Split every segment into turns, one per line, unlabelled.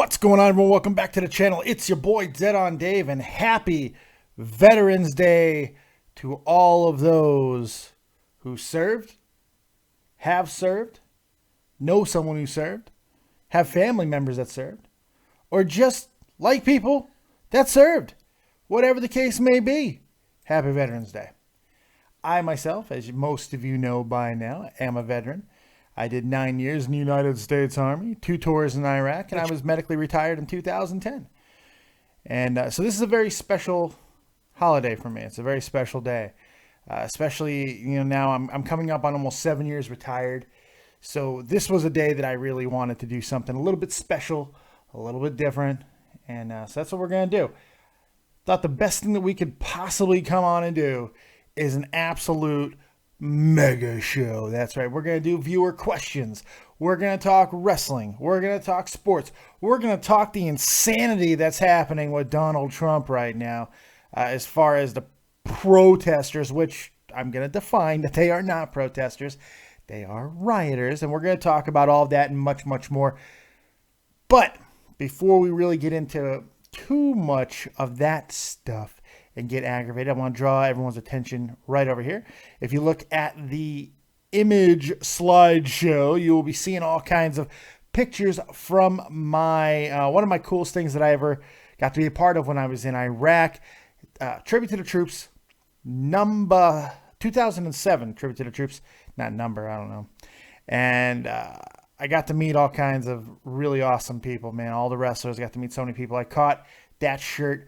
What's going on, everyone? Welcome back to the channel. It's your boy Dead on Dave, and happy Veterans Day to all of those who served, have served, know someone who served, have family members that served, or just like people that served. Whatever the case may be, happy Veterans Day. I myself, as most of you know by now, am a veteran. I did 9 years in the United States Army, 2 tours in Iraq, and I was medically retired in 2010. And so this is a very special holiday for me. It's a very special day, especially, now I'm coming up on almost 7 years retired. So this was a day that I really wanted to do something a little bit special, a little bit different. And so that's what we're going to do. Thought the best thing that we could possibly come on and do is an absolute mega show. That's right. We're going to do viewer questions. We're going to talk wrestling. We're going to talk sports. We're going to talk the insanity that's happening with Donald Trump right now, as far as the protesters, which I'm going to define that they are not protesters. They are rioters. And we're going to talk about all of that and much, much more. But before we really get into too much of that stuff and get aggravated, I want to draw everyone's attention right over here. If you look at the image slideshow, you will be seeing all kinds of pictures from my one of my coolest things that I ever got to be a part of when I was in Iraq. Tribute to the Troops, number 2007, Tribute to the Troops, not number, I don't know. And I got to meet all kinds of really awesome people, man. All the wrestlers, got to meet so many people. I caught that shirt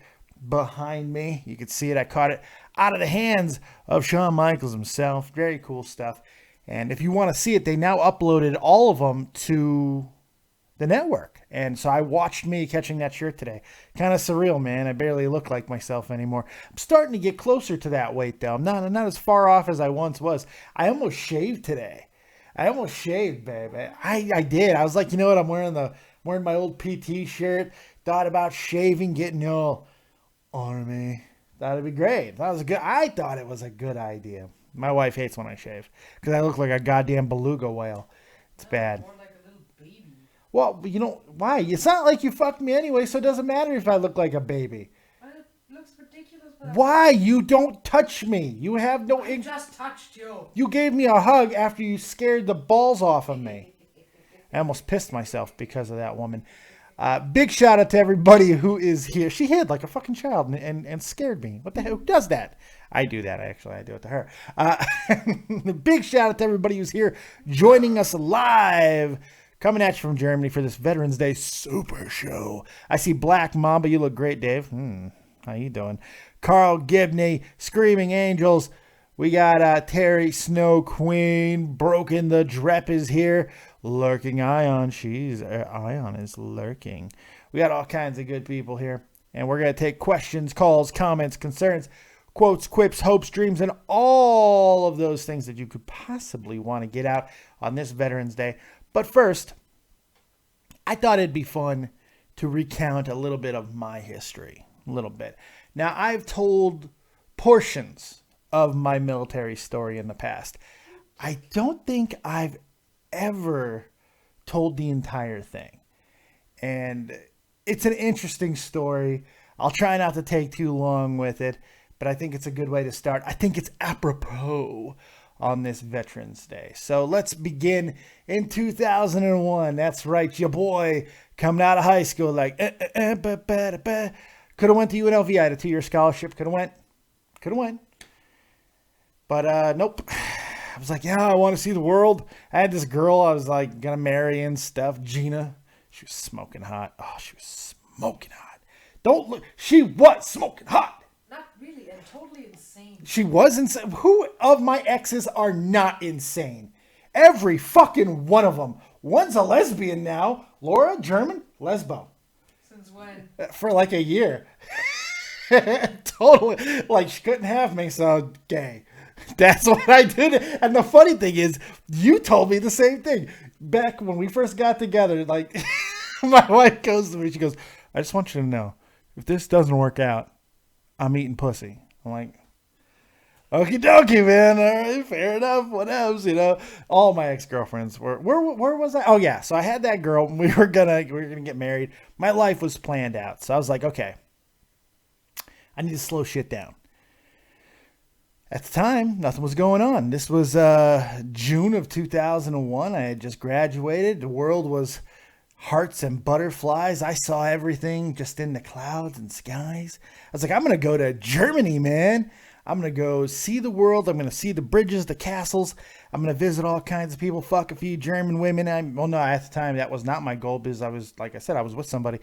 behind me. You could see it. I caught it out of the hands of Shawn Michaels himself. Very cool stuff. And if you want to see it, they now uploaded all of them to the network. And so I watched me catching that shirt today. Kind of surreal, man. I barely look like myself anymore. I'm starting to get closer to that weight, though. I'm not as far off as I once was. I almost shaved today. I almost shaved, baby. I did. I was like, you know what? I'm wearing my old PT shirt. Thought about shaving, getting all on me. Thought it'd be great. I thought it was a good idea. My wife hates when I shave because I look like a goddamn beluga whale. It's bad.
More like a little baby.
Well, why? It's not like you fucked me anyway, so it doesn't matter if I look like a baby.
But it looks ridiculous.
Why? You don't touch me. You have no.
I just touched you.
You gave me a hug after you scared the balls off of me. I almost pissed myself because of that woman. Big shout out to everybody who is here. She hid like a fucking child and scared me. What the hell? Who does that? I do that, actually. I do it to her. Big shout out to everybody who's here joining us live. Coming at you from Germany for this Veterans Day super show. I see Black Mamba. You look great, Dave. How you doing? Carl Gibney, Screaming Angels. We got Terry Snow Queen. Broken the Drep is here. Lurking Ion. Ion is lurking. We got all kinds of good people here. And we're going to take questions, calls, comments, concerns, quotes, quips, hopes, dreams, and all of those things that you could possibly want to get out on this Veterans Day. But first, I thought it'd be fun to recount a little bit of my history. A little bit. Now, I've told portions of my military story in the past. I don't think I've ever told the entire thing. And it's an interesting story. I'll try not to take too long with it, but I think it's a good way to start. I think it's apropos on this Veterans Day. So let's begin in 2001. That's right, your boy coming out of high school like could have went to UNLV. I had a 2-year scholarship. Could have went. But nope. I was like, yeah, I want to see the world. I had this girl I was like gonna marry and stuff, Gina. She was smoking hot. Oh, she was smoking hot. Don't look. She was smoking hot.
Not really, and totally insane.
She was insane. Who of my exes are not insane? Every fucking one of them. One's a lesbian now. Laura, German, lesbo.
Since when?
For like a year. Totally. Like she couldn't have me, so gay. That's what I did. And the funny thing is, you told me the same thing. Back when we first got together, like, my wife goes to me, she goes, I just want you to know, if this doesn't work out, I'm eating pussy. I'm like, Okie dokie, man. All right, fair enough. What else? You know, all my ex-girlfriends were. Where was I? Oh yeah, so I had that girl. We were gonna get married. My life was planned out. So I was like, okay, I need to slow shit down. At the time, nothing was going on. This was June of 2001. I had just graduated. The world was hearts and butterflies. I saw everything just in the clouds and skies. I was like, I'm gonna go to Germany, man. I'm going to go see the world. I'm going to see the bridges, the castles. I'm going to visit all kinds of people, fuck a few German women. Well, no, at the time, that was not my goal because I was, like I said, I was with somebody.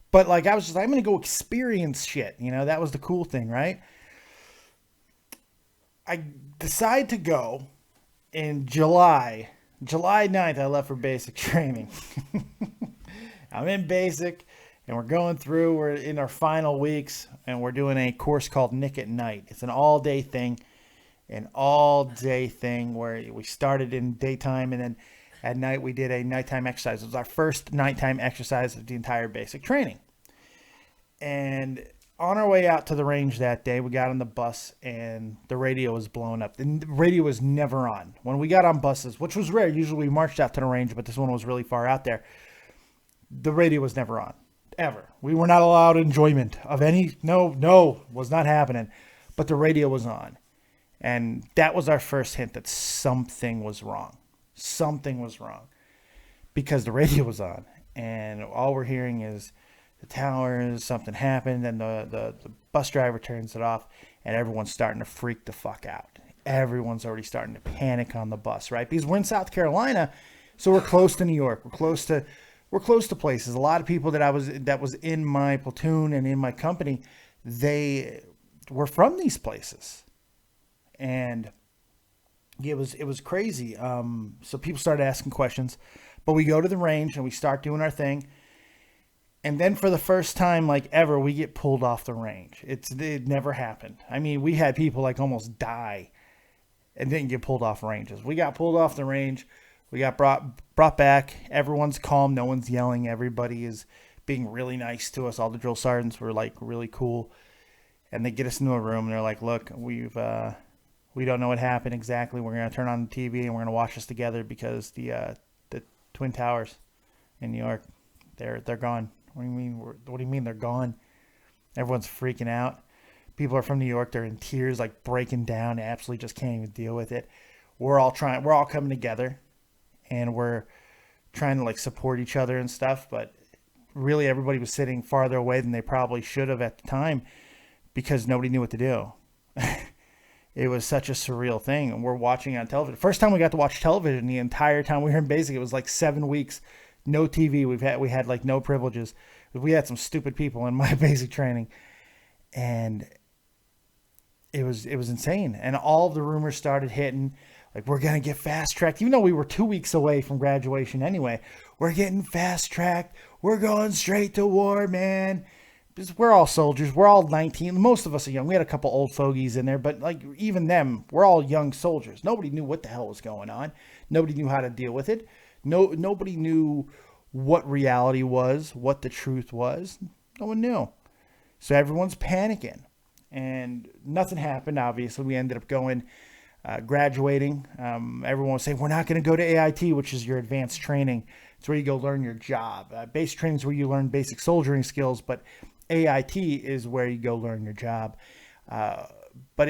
But like, I was just, I'm going to go experience shit. You know, that was the cool thing, right? I decide to go in July 9th. I left for basic training. I'm in basic. And we're going through, we're in our final weeks, and we're doing a course called Nick at Night. It's an all-day thing where we started in daytime, and then at night we did a nighttime exercise. It was our first nighttime exercise of the entire basic training. And on our way out to the range that day, we got on the bus, and the radio was blowing up. The radio was never on. When we got on buses, which was rare, usually we marched out to the range, but this one was really far out there, the radio was never on. Ever. We were not allowed enjoyment of any, no, was not happening. But the radio was on. And that was our first hint that something was wrong. Something was wrong. Because the radio was on. And all we're hearing is the towers, something happened, and the bus driver turns it off, and everyone's starting to freak the fuck out. Everyone's already starting to panic on the bus, right? Because we're in South Carolina, so we're close to New York. We're close to places. A lot of people that was in my platoon and in my company, they were from these places. And it was crazy. So people started asking questions, but we go to the range and we start doing our thing. And then for the first time, like ever, we get pulled off the range. It never happened. I mean, we had people like almost die and didn't get pulled off ranges. We got pulled off the range. We got brought back. Everyone's calm. No one's yelling. Everybody is being really nice to us. All the drill sergeants were like really cool. And they get us into a room and they're like, look, we don't know what happened exactly. We're going to turn on the TV and we're going to watch this together because the Twin Towers in New York, they're gone. What do you mean? What do you mean they're gone? Everyone's freaking out. People are from New York. They're in tears, like breaking down. Absolutely just can't even deal with it. We're all coming together. And we're trying to like support each other and stuff. But really everybody was sitting farther away than they probably should have at the time because nobody knew what to do. It was such a surreal thing. And we're watching on television. First time we got to watch television the entire time we were in basic. It was like 7 weeks. No TV. We had like no privileges. We had some stupid people in my basic training. And it was insane. And all of the rumors started hitting. Like, we're going to get fast-tracked. Even though we were 2 weeks away from graduation anyway, we're getting fast-tracked. We're going straight to war, man. Because we're all soldiers. We're all 19. Most of us are young. We had a couple old fogies in there. But, like, even them, we're all young soldiers. Nobody knew what the hell was going on. Nobody knew how to deal with it. Nobody knew what reality was, what the truth was. No one knew. So everyone's panicking. And nothing happened, obviously. We ended up going... graduating. Everyone was saying, we're not going to go to AIT, which is your advanced training. It's where you go learn your job. Basic training is where you learn basic soldiering skills, but AIT is where you go learn your job. But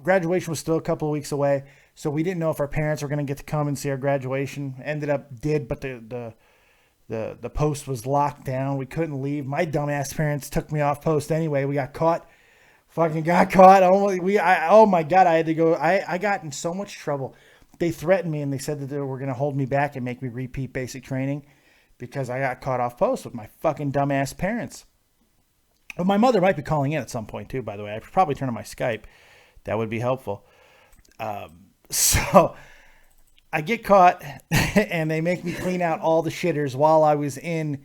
graduation was still a couple of weeks away, so we didn't know if our parents were going to get to come and see our graduation. But the post was locked down. We couldn't leave. My dumbass parents took me off post anyway. We got caught. Fucking got caught. Oh my God, I had to go. I got in so much trouble. They threatened me and they said that they were going to hold me back and make me repeat basic training because I got caught off post with my fucking dumbass parents. Well, my mother might be calling in at some point too, by the way. I should probably turn on my Skype. That would be helpful. So I get caught and they make me clean out all the shitters while I was in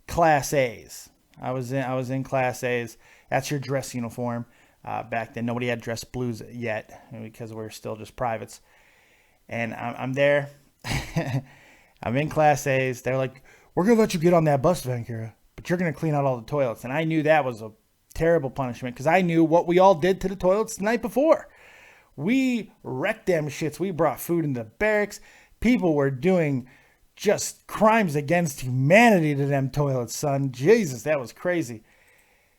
Class A's. I was in Class A's. That's your dress uniform. Back then, nobody had dress blues yet because we're still just privates. And I'm there. I'm in Class A's. They're like, we're going to let you get on that bus, Vancura, but you're going to clean out all the toilets. And I knew that was a terrible punishment because I knew what we all did to the toilets the night before. We wrecked them shits. We brought food into the barracks. People were doing just crimes against humanity to them toilets, son. Jesus, that was crazy.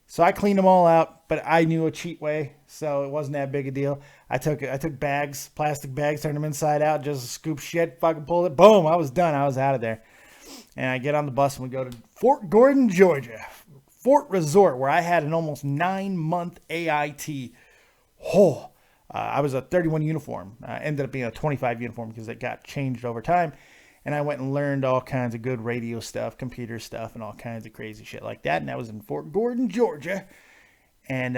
So I cleaned them all out, but I knew a cheat way, so it wasn't that big a deal. I took bags, plastic bags, turned them inside out, just scoop shit, fucking pulled it, boom, I was done. I was out of there. And I get on the bus and we go to Fort Gordon, Georgia, Fort Resort, where I had an almost 9-month AIT. I was a 31 uniform. Ended up being a 25 uniform because it got changed over time. And I went and learned all kinds of good radio stuff, computer stuff, and all kinds of crazy shit like that. And that was in Fort Gordon, Georgia. And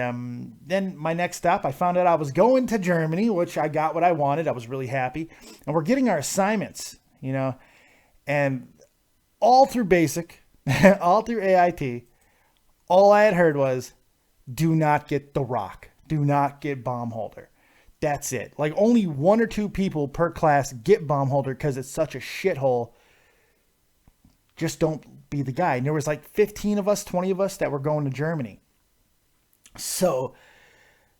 then my next stop, I found out I was going to Germany, which I got what I wanted. I was really happy. And we're getting our assignments, you know. And all through basic, all through AIT, all I had heard was, do not get the rock. Do not get bomb holder. That's it. Like only 1 or 2 people per class get bomb holder because it's such a shithole. Just don't be the guy. And there was like 15 of us, 20 of us that were going to Germany. So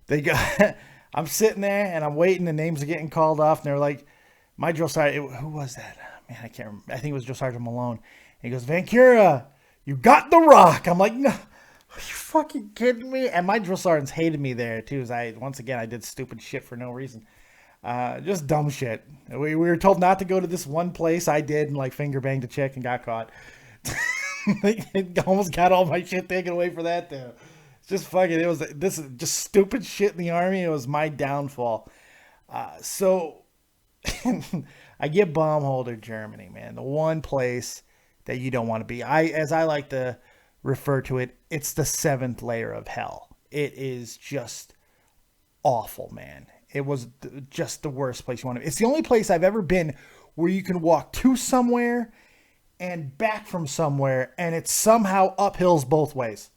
they got, I'm sitting there and I'm waiting. The names are getting called off. And they're like, my drill sergeant, who was that? Man, I can't remember. I think it was Drill Sergeant Malone. And he goes, Vancura, you got the rock. I'm like, no. Are you fucking kidding me? And my drill sergeants hated me there too. As once again, I did stupid shit for no reason. Just dumb shit. We were told not to go to this one place. I did and like finger banged a chick and got caught. Almost got all my shit taken away for that too. It's just fucking, this is just stupid shit in the Army. It was my downfall. So I get bomb holder Germany, man. The one place that you don't want to be. As I like to refer to it, it's the 7th layer of hell. It is just awful, man. It was just the worst place you want to be. It's the only place I've ever been where you can walk to somewhere and back from somewhere and it's somehow uphills both ways.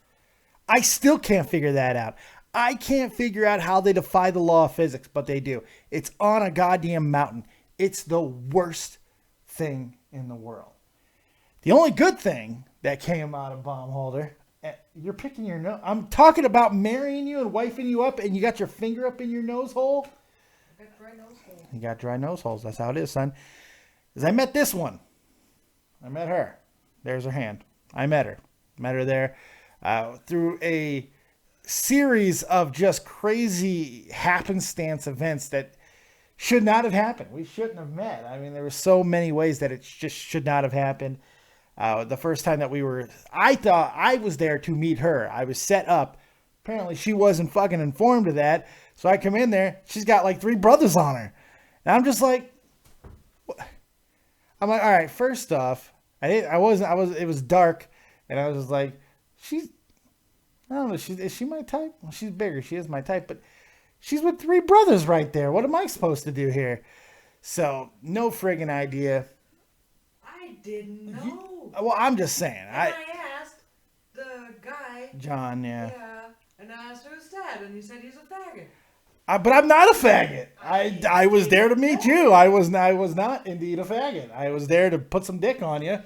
I still can't figure that out. I can't figure out how they defy the law of physics, but they do. It's on a goddamn mountain. It's the worst thing in the world. The only good thing that came out of bomb holder, you're picking your nose. I'm talking about marrying you and wifing you up, and you got your finger up in your nose hole.
I got dry nose holes.
You got dry nose holes. That's how it is, son. As I met this one. I met her. There's her hand. I met her. Met her there through a series of just crazy happenstance events that should not have happened. We shouldn't have met. I mean, there were so many ways that it just should not have happened. The first time that I thought I was there to meet her. I was set up. Apparently she wasn't fucking informed of that. So I come in there. She's got like 3 brothers on her. And I'm just like, what? I'm like, all right, first off, it was dark. And I was just like, I don't know, is she my type? Well, she's bigger. She is my type, but she's with 3 brothers right there. What am I supposed to do here? So no friggin' idea.
I didn't know.
Well, I'm just saying.
And I asked the guy.
John, yeah.
Yeah. And I asked who's dad, and he said he's a faggot.
But I'm not a faggot. I was there to meet you. I was not indeed a faggot. I was there to put some dick on you.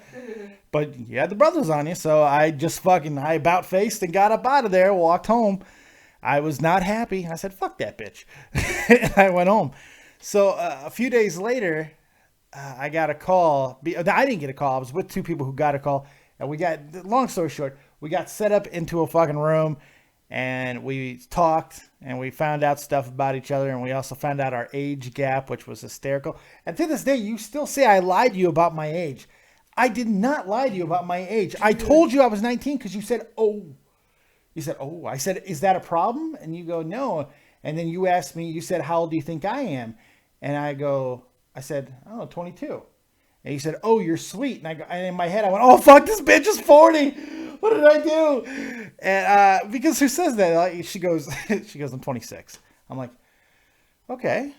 But you had the brothers on you, so I about faced and got up out of there, walked home. I was not happy. I said, fuck that bitch. And I went home. So a few days later, I got a call. I didn't get a call. I was with 2 people who got a call. And long story short, we got set up into a fucking room. And we talked and we found out stuff about each other. And we also found out our age gap, which was hysterical. And to this day, you still say I lied to you about my age. I did not lie to you about my age. I told you I was 19 because you said, oh. You said, oh. I said, is that a problem? And you go, no. And then you asked me, you said, how old do you think I am? And I said, oh, 22. And you said, oh, you're sweet. And in my head, I went, oh, fuck, this bitch is 40. What did I do? And because who says that? Like, she goes, I'm 26. I'm like, okay.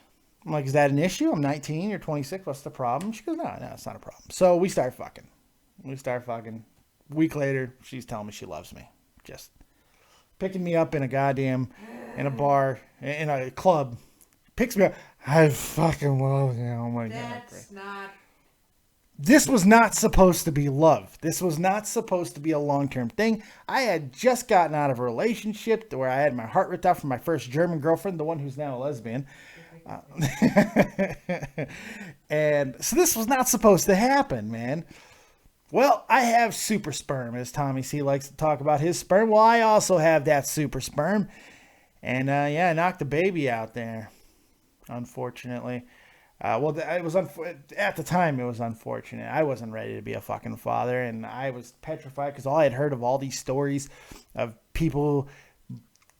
I'm like, is that an issue? I'm 19. You're 26. What's the problem? She goes, no, it's not a problem. So we start fucking. Week later, she's telling me she loves me. Just picking me up in a bar, in a club. Picks me up. I fucking love you. Oh my God. This was not supposed to be love. This was not supposed to be a long-term thing. I had just gotten out of a relationship where I had my heart ripped out from my first German girlfriend, the one who's now a lesbian. And so this was not supposed to happen, man. Well, I have super sperm, as Tommy C likes to talk about his sperm. Well, I also have that super sperm. And yeah, I knocked the baby out there, unfortunately. Well, it was at the time it was unfortunate. I wasn't ready to be a fucking father, and I was petrified because all I had heard of all these stories of people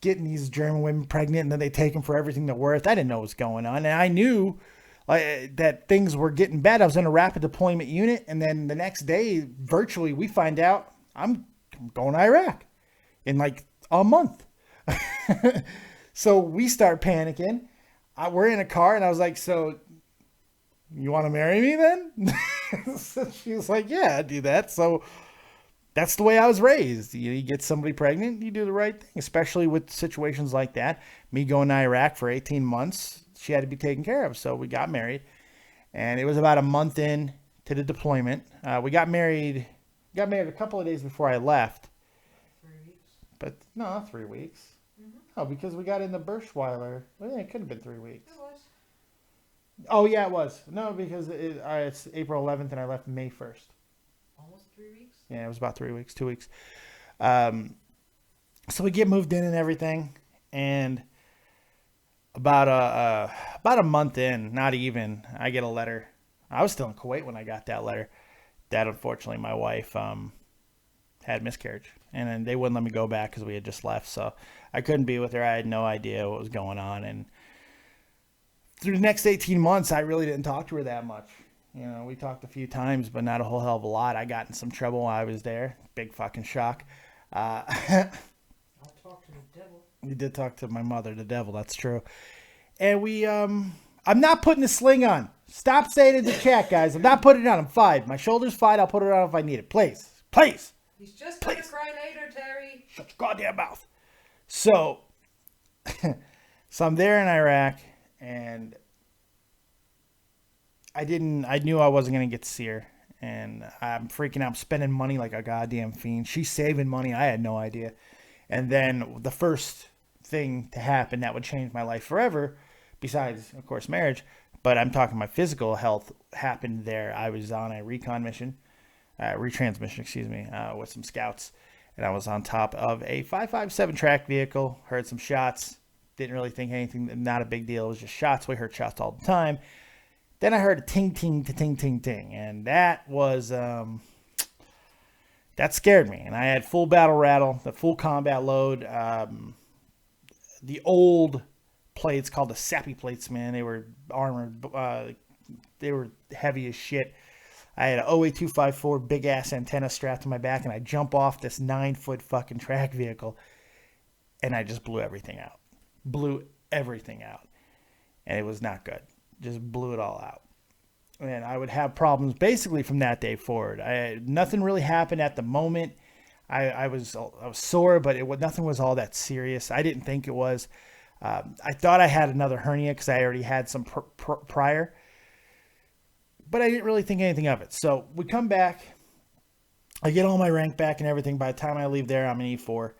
getting these German women pregnant and then they take them for everything they're worth. I didn't know what was going on, and I knew that things were getting bad. I was in a rapid deployment unit, and then the next day, virtually, we find out I'm going to Iraq in like a month. So we start panicking. We're in a car, and I was like, so you want to marry me then? So she was like, yeah, I'd do that. So that's the way I was raised. You get somebody pregnant, you do the right thing, especially with situations like that. Me going to Iraq for 18 months, she had to be taken care of. So we got married, and it was about a month in to the deployment. We got married a couple of days before I left.
3 weeks.
But no, 3 weeks.
Mm-hmm.
Oh, because we got in the Birchweiler. Well, yeah, it could have been 3 weeks.
It was.
Oh, yeah, it was. No, because it's April 11th and I left May 1st.
Almost 3 weeks.
Yeah, it was about 3 weeks, 2 weeks. So we get moved in and everything, and about a month in, not even, I get a letter. I was still in Kuwait when I got that letter. That unfortunately, my wife had miscarriage, and then they wouldn't let me go back because we had just left. So I couldn't be with her. I had no idea what was going on, and through the next 18 months, I really didn't talk to her that much. You know, we talked a few times, but not a whole hell of a lot. I got in some trouble while I was there. Big fucking shock.
I'll talk to the devil.
You did talk to my mother, the devil. That's true. And we, I'm not putting a sling on. Stop saying it in the chat, guys. I'm not putting it on. I'm fine. My shoulder's fine. I'll put it on if I need it. Please. Please.
He's just gonna cry later, Terry.
Shut your goddamn mouth. So, so I'm there in Iraq, and I knew I wasn't going to get to see her, and I'm freaking out. I'm spending money like a goddamn fiend. She's saving money. I had no idea. And then the first thing to happen that would change my life forever, besides, of course, marriage, but I'm talking my physical health, happened there. I was on a recon mission, retransmission, excuse me, with some scouts, and I was on top of a 5.57 track vehicle, heard some shots, didn't really think anything, not a big deal. It was just shots. We heard shots all the time. Then I heard a ting, ting, ting, ting, ting, and that was, that scared me. And I had full battle rattle, the full combat load, the old plates called the sappy plates, man. They were armored, they were heavy as shit. I had an OA254 big ass antenna strapped to my back, and I jump off this 9-foot fucking track vehicle, and I just blew everything out. And it was not good. Just blew it all out. And I would have problems basically from that day forward. Nothing really happened at the moment. I was sore, but nothing was all that serious. I didn't think it was. I thought I had another hernia because I already had some prior, but I didn't really think anything of it. So we come back. I get all my rank back and everything. By the time I leave there, I'm an E4,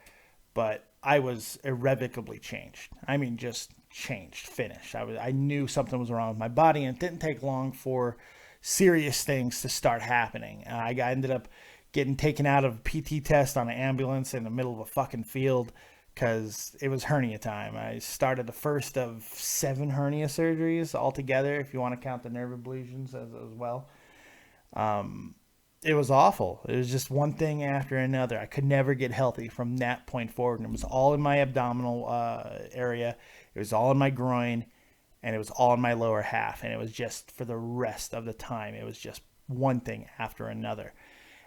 but I was irrevocably changed. I mean, just changed, finished. I knew something was wrong with my body, and it didn't take long for serious things to start happening. I ended up getting taken out of a PT test on an ambulance in the middle of a fucking field because it was hernia time. I started the first of 7 hernia surgeries altogether, if you want to count the nerve ablations as well. It was awful. It was just one thing after another. I could never get healthy from that point forward. And it was all in my abdominal area. It was all in my groin. And it was all in my lower half. And it was just for the rest of the time. It was just one thing after another.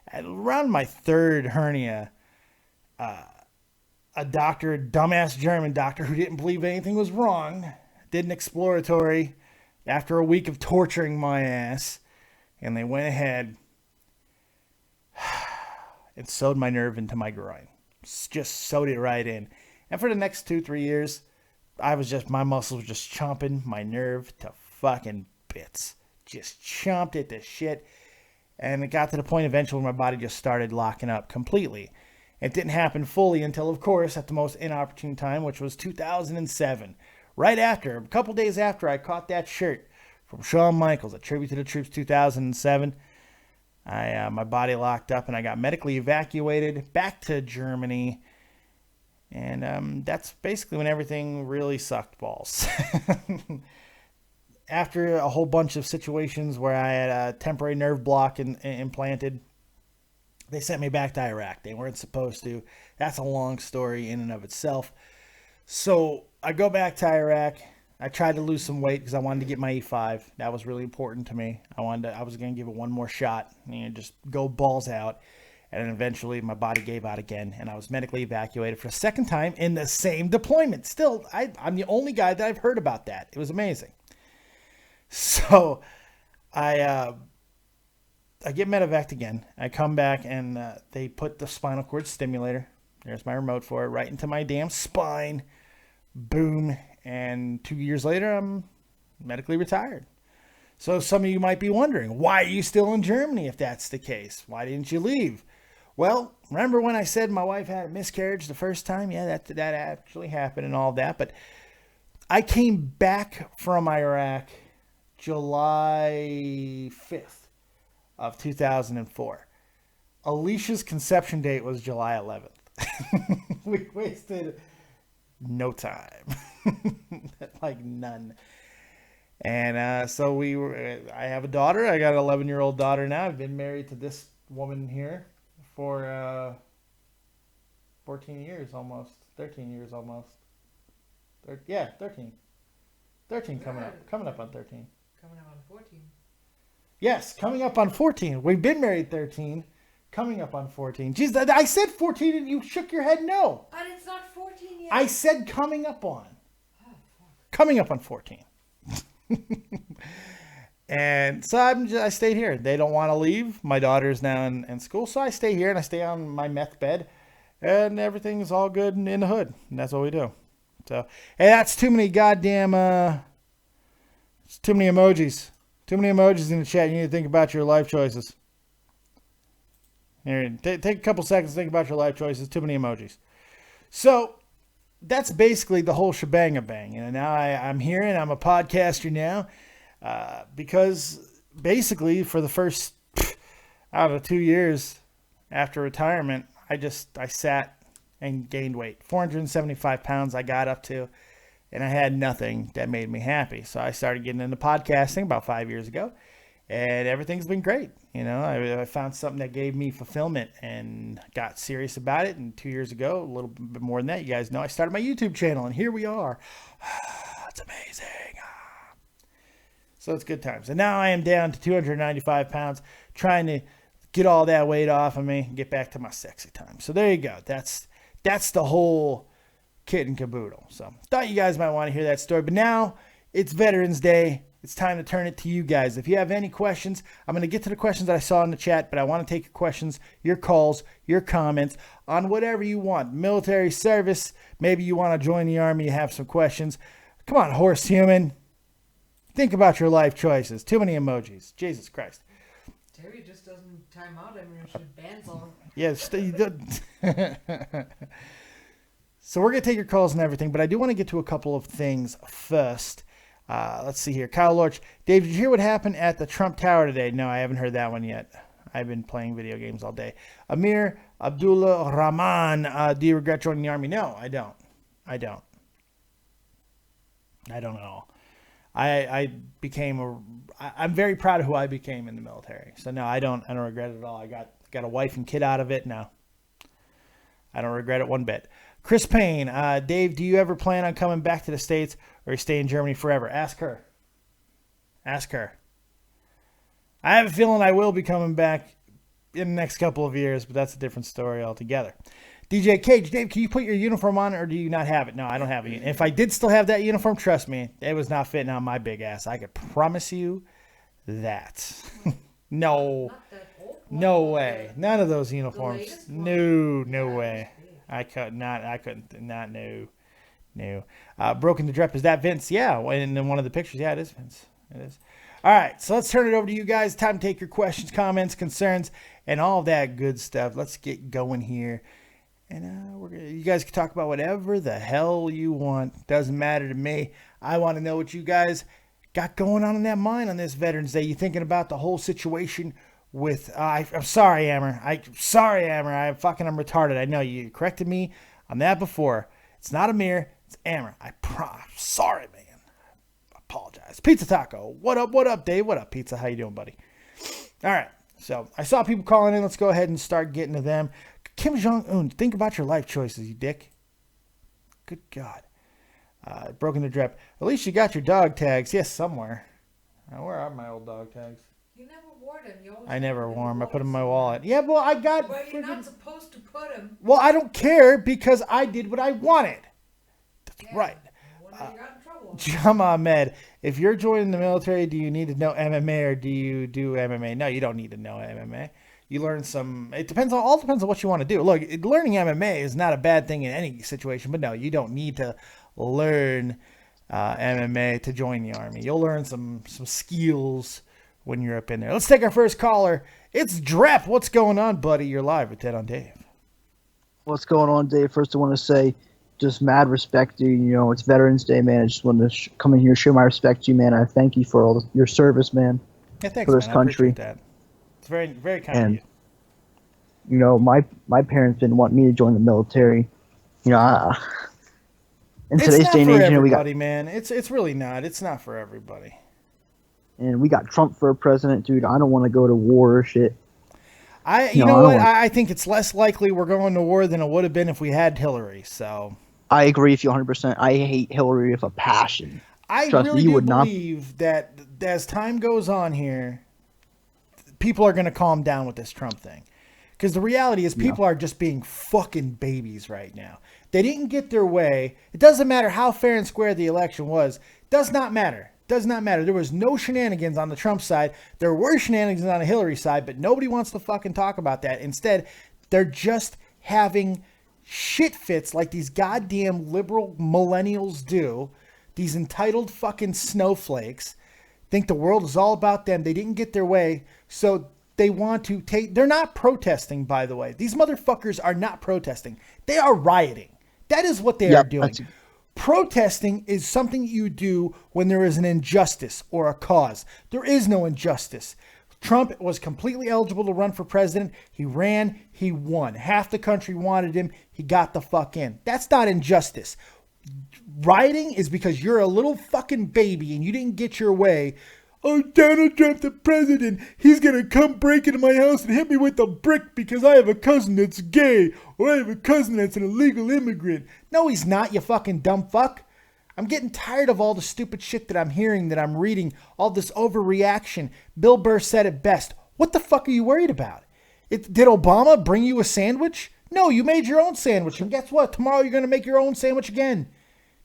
At around my 3rd hernia, a doctor, a dumbass German doctor who didn't believe anything was wrong, did an exploratory after a week of torturing my ass. And they went ahead and sewed my nerve into my groin. Just sewed it right in. And for the next 2-3 years, my muscles were just chomping my nerve to fucking bits. Just chomped it to shit. And it got to the point eventually where my body just started locking up completely. It didn't happen fully until, of course, at the most inopportune time, which was 2007. right after, a couple days after I caught that shirt from Shawn Michaels, a Tribute to the Troops 2007, my body locked up and I got medically evacuated back to Germany. And that's basically when everything really sucked balls. After a whole bunch of situations where I had a temporary nerve block implanted, they sent me back to Iraq. They weren't supposed to. That's a long story in and of itself. So I go back to Iraq. I tried to lose some weight because I wanted to get my E5. That was really important to me. I was going to give it one more shot, just go balls out. And then eventually my body gave out again, and I was medically evacuated for a second time in the same deployment. Still, I'm the only guy that I've heard about that. It was amazing. So I get medevaced again. I come back, and they put the spinal cord stimulator, there's my remote for it, right into my damn spine. Boom. And 2 years later, I'm medically retired. So some of you might be wondering, why are you still in Germany if that's the case? Why didn't you leave? Well, remember when I said my wife had a miscarriage the first time? Yeah, that actually happened and all that. But I came back from Iraq July 5th of 2004. Alicia's conception date was July 11th. We wasted no time. Like none. And so I have a daughter. I got an 11-year-old daughter now. I've been married to this woman here for 14 years almost. 13 years almost. 13. 13 coming up. Coming up on 13.
Coming up on 14.
Yes, coming up on 14. We've been married 13. Coming up on 14. Jeez, I said 14 and you shook your head no.
But it's not 14 yet.
I said coming up on.
Oh, fuck.
Coming up on 14. And so I stayed here. They don't want to leave. My daughter's now in school, so I stay here and I stay on my meth bed, and everything's all good in the hood. And that's what we do. So, hey, that's too many goddamn, it's too many emojis. Too many emojis in the chat. You need to think about your life choices. Here, take a couple seconds to think about your life choices. Too many emojis. So, that's basically the whole shebang. Now I'm here and I'm a podcaster now because basically for the first, 2 years after retirement, I sat and gained weight. 475 pounds I got up to, and I had nothing that made me happy. So I started getting into podcasting about 5 years ago, and everything's been great. I found something that gave me fulfillment and got serious about it. And 2 years ago, a little bit more than that, you guys know, I started my YouTube channel, and here we are. It's amazing. So it's good times. And now I am down to 295 pounds, trying to get all that weight off of me and get back to my sexy time. So there you go. That's the whole kit and caboodle. So thought you guys might want to hear that story. But now it's Veterans Day. It's time to turn it to you guys. If you have any questions, I'm going to get to the questions that I saw in the chat, but I want to take your questions, your calls, your comments on whatever you want. Military service, maybe you want to join the Army, you have some questions. Come on, horse human. Think about your life choices. Too many emojis. Jesus Christ.
Terry just doesn't time out. I mean, she bans all.
Yes. So we're going to take your calls and everything, but I do want to get to a couple of things first. Let's see here. Kyle Lorch. Dave, did you hear what happened at the Trump Tower today? No, I haven't heard that one yet. I've been playing video games all day. Amir Abdullah Rahman. Do you regret joining the Army? No, I don't. I don't at all. I'm very proud of who I became in the military. So no, I don't regret it at all. I got a wife and kid out of it. No, I don't regret it one bit. Chris Payne, Dave, do you ever plan on coming back to the States or stay in Germany forever? Ask her. I have a feeling I will be coming back in the next couple of years, but that's a different story altogether. DJ Cage, Dave, can you put your uniform on or do you not have it? No, I don't have it. If I did still have that uniform, trust me, it was not fitting on my big ass. I could promise you that. No way. None of those uniforms. No way. I couldn't. No. Broken to Drep, is that Vince? Yeah, in one of the pictures. Yeah, it is Vince. It is. All right, so let's turn it over to you guys. Time to take your questions, comments, concerns, and all that good stuff. Let's get going here. And you guys can talk about whatever the hell you want. Doesn't matter to me. I want to know what you guys got going on in that mind on this Veterans Day. You thinking about the whole situation with... I'm sorry, Amber. I'm I'm retarded. I know you corrected me on that before. It's not Amir. It's Amber. I'm sorry, man. I apologize. Pizza Taco. What up, Dave? What up, Pizza? How you doing, buddy? All right. So I saw people calling in. Let's go ahead and start getting to them. Kim Jong-un, think about your life choices, you dick. Good God. Broken the drip. At least you got your dog tags. Yes, somewhere. Where are my old dog tags?
You never wore them.
I never wore them. I put them in my wallet. Yeah, well, I got...
But you're not supposed to put them.
Well, I don't care because I did what I wanted. That's right.
When you got in trouble.
Jam Ahmed, if you're joining the military, do you need to know MMA or do you do MMA? No, you don't need to know MMA. You learn some... It depends on what you want to do. Look, learning MMA is not a bad thing in any situation, but no, you don't need to learn MMA to join the Army. You'll learn some skills when you're up in there. Let's take our first caller. It's Drep. What's going on, buddy? You're live with Dead on Dave.
What's going on, Dave? First, I want to say just mad respect to you. You know, it's Veterans Day, man. I just want to come in here and show my respect to you, man. I thank you for all your service, man.
Yeah, thanks,
for this
man.
country.
I appreciate that. It's very, very kind of you.
You know, my parents didn't want me to join the military. You know, in today's day and age, you know, we got...
man. It's really not. It's not for everybody.
And we got Trump for a president, dude. I don't want to go to war or shit.
You know what? I think it's less likely we're going to war than it would have been if we had Hillary. So
I agree with you 100%. I hate Hillary with a passion.
I really do believe that as time goes on here, people are going to calm down with this Trump thing. Because the reality is people are just being fucking babies right now. They didn't get their way. It doesn't matter how fair and square the election was. Does not matter. Does not matter. There was no shenanigans on the Trump side. There were shenanigans on the Hillary side, but nobody wants to fucking talk about that. Instead, they're just having shit fits like these goddamn liberal millennials do. These entitled fucking snowflakes think the world is all about them. They didn't get their way, so they want to take... They're not protesting, by the way. These motherfuckers are not protesting. They are rioting. That is what they are doing. Protesting is something you do when there is an injustice or a cause. There is no injustice. Trump was completely eligible to run for president. He ran. He won. Half the country wanted him. He got the fuck in. That's not injustice. Rioting is because you're a little fucking baby and you didn't get your way. Oh, Donald Trump, the president, he's going to come break into my house and hit me with a brick because I have a cousin that's gay or I have a cousin that's an illegal immigrant. No, he's not, you fucking dumb fuck. I'm getting tired of all the stupid shit that I'm hearing, that I'm reading, all this overreaction. Bill Burr said it best. What the fuck are you worried about? Did Obama bring you a sandwich? No, you made your own sandwich. And guess what? Tomorrow you're going to make your own sandwich again.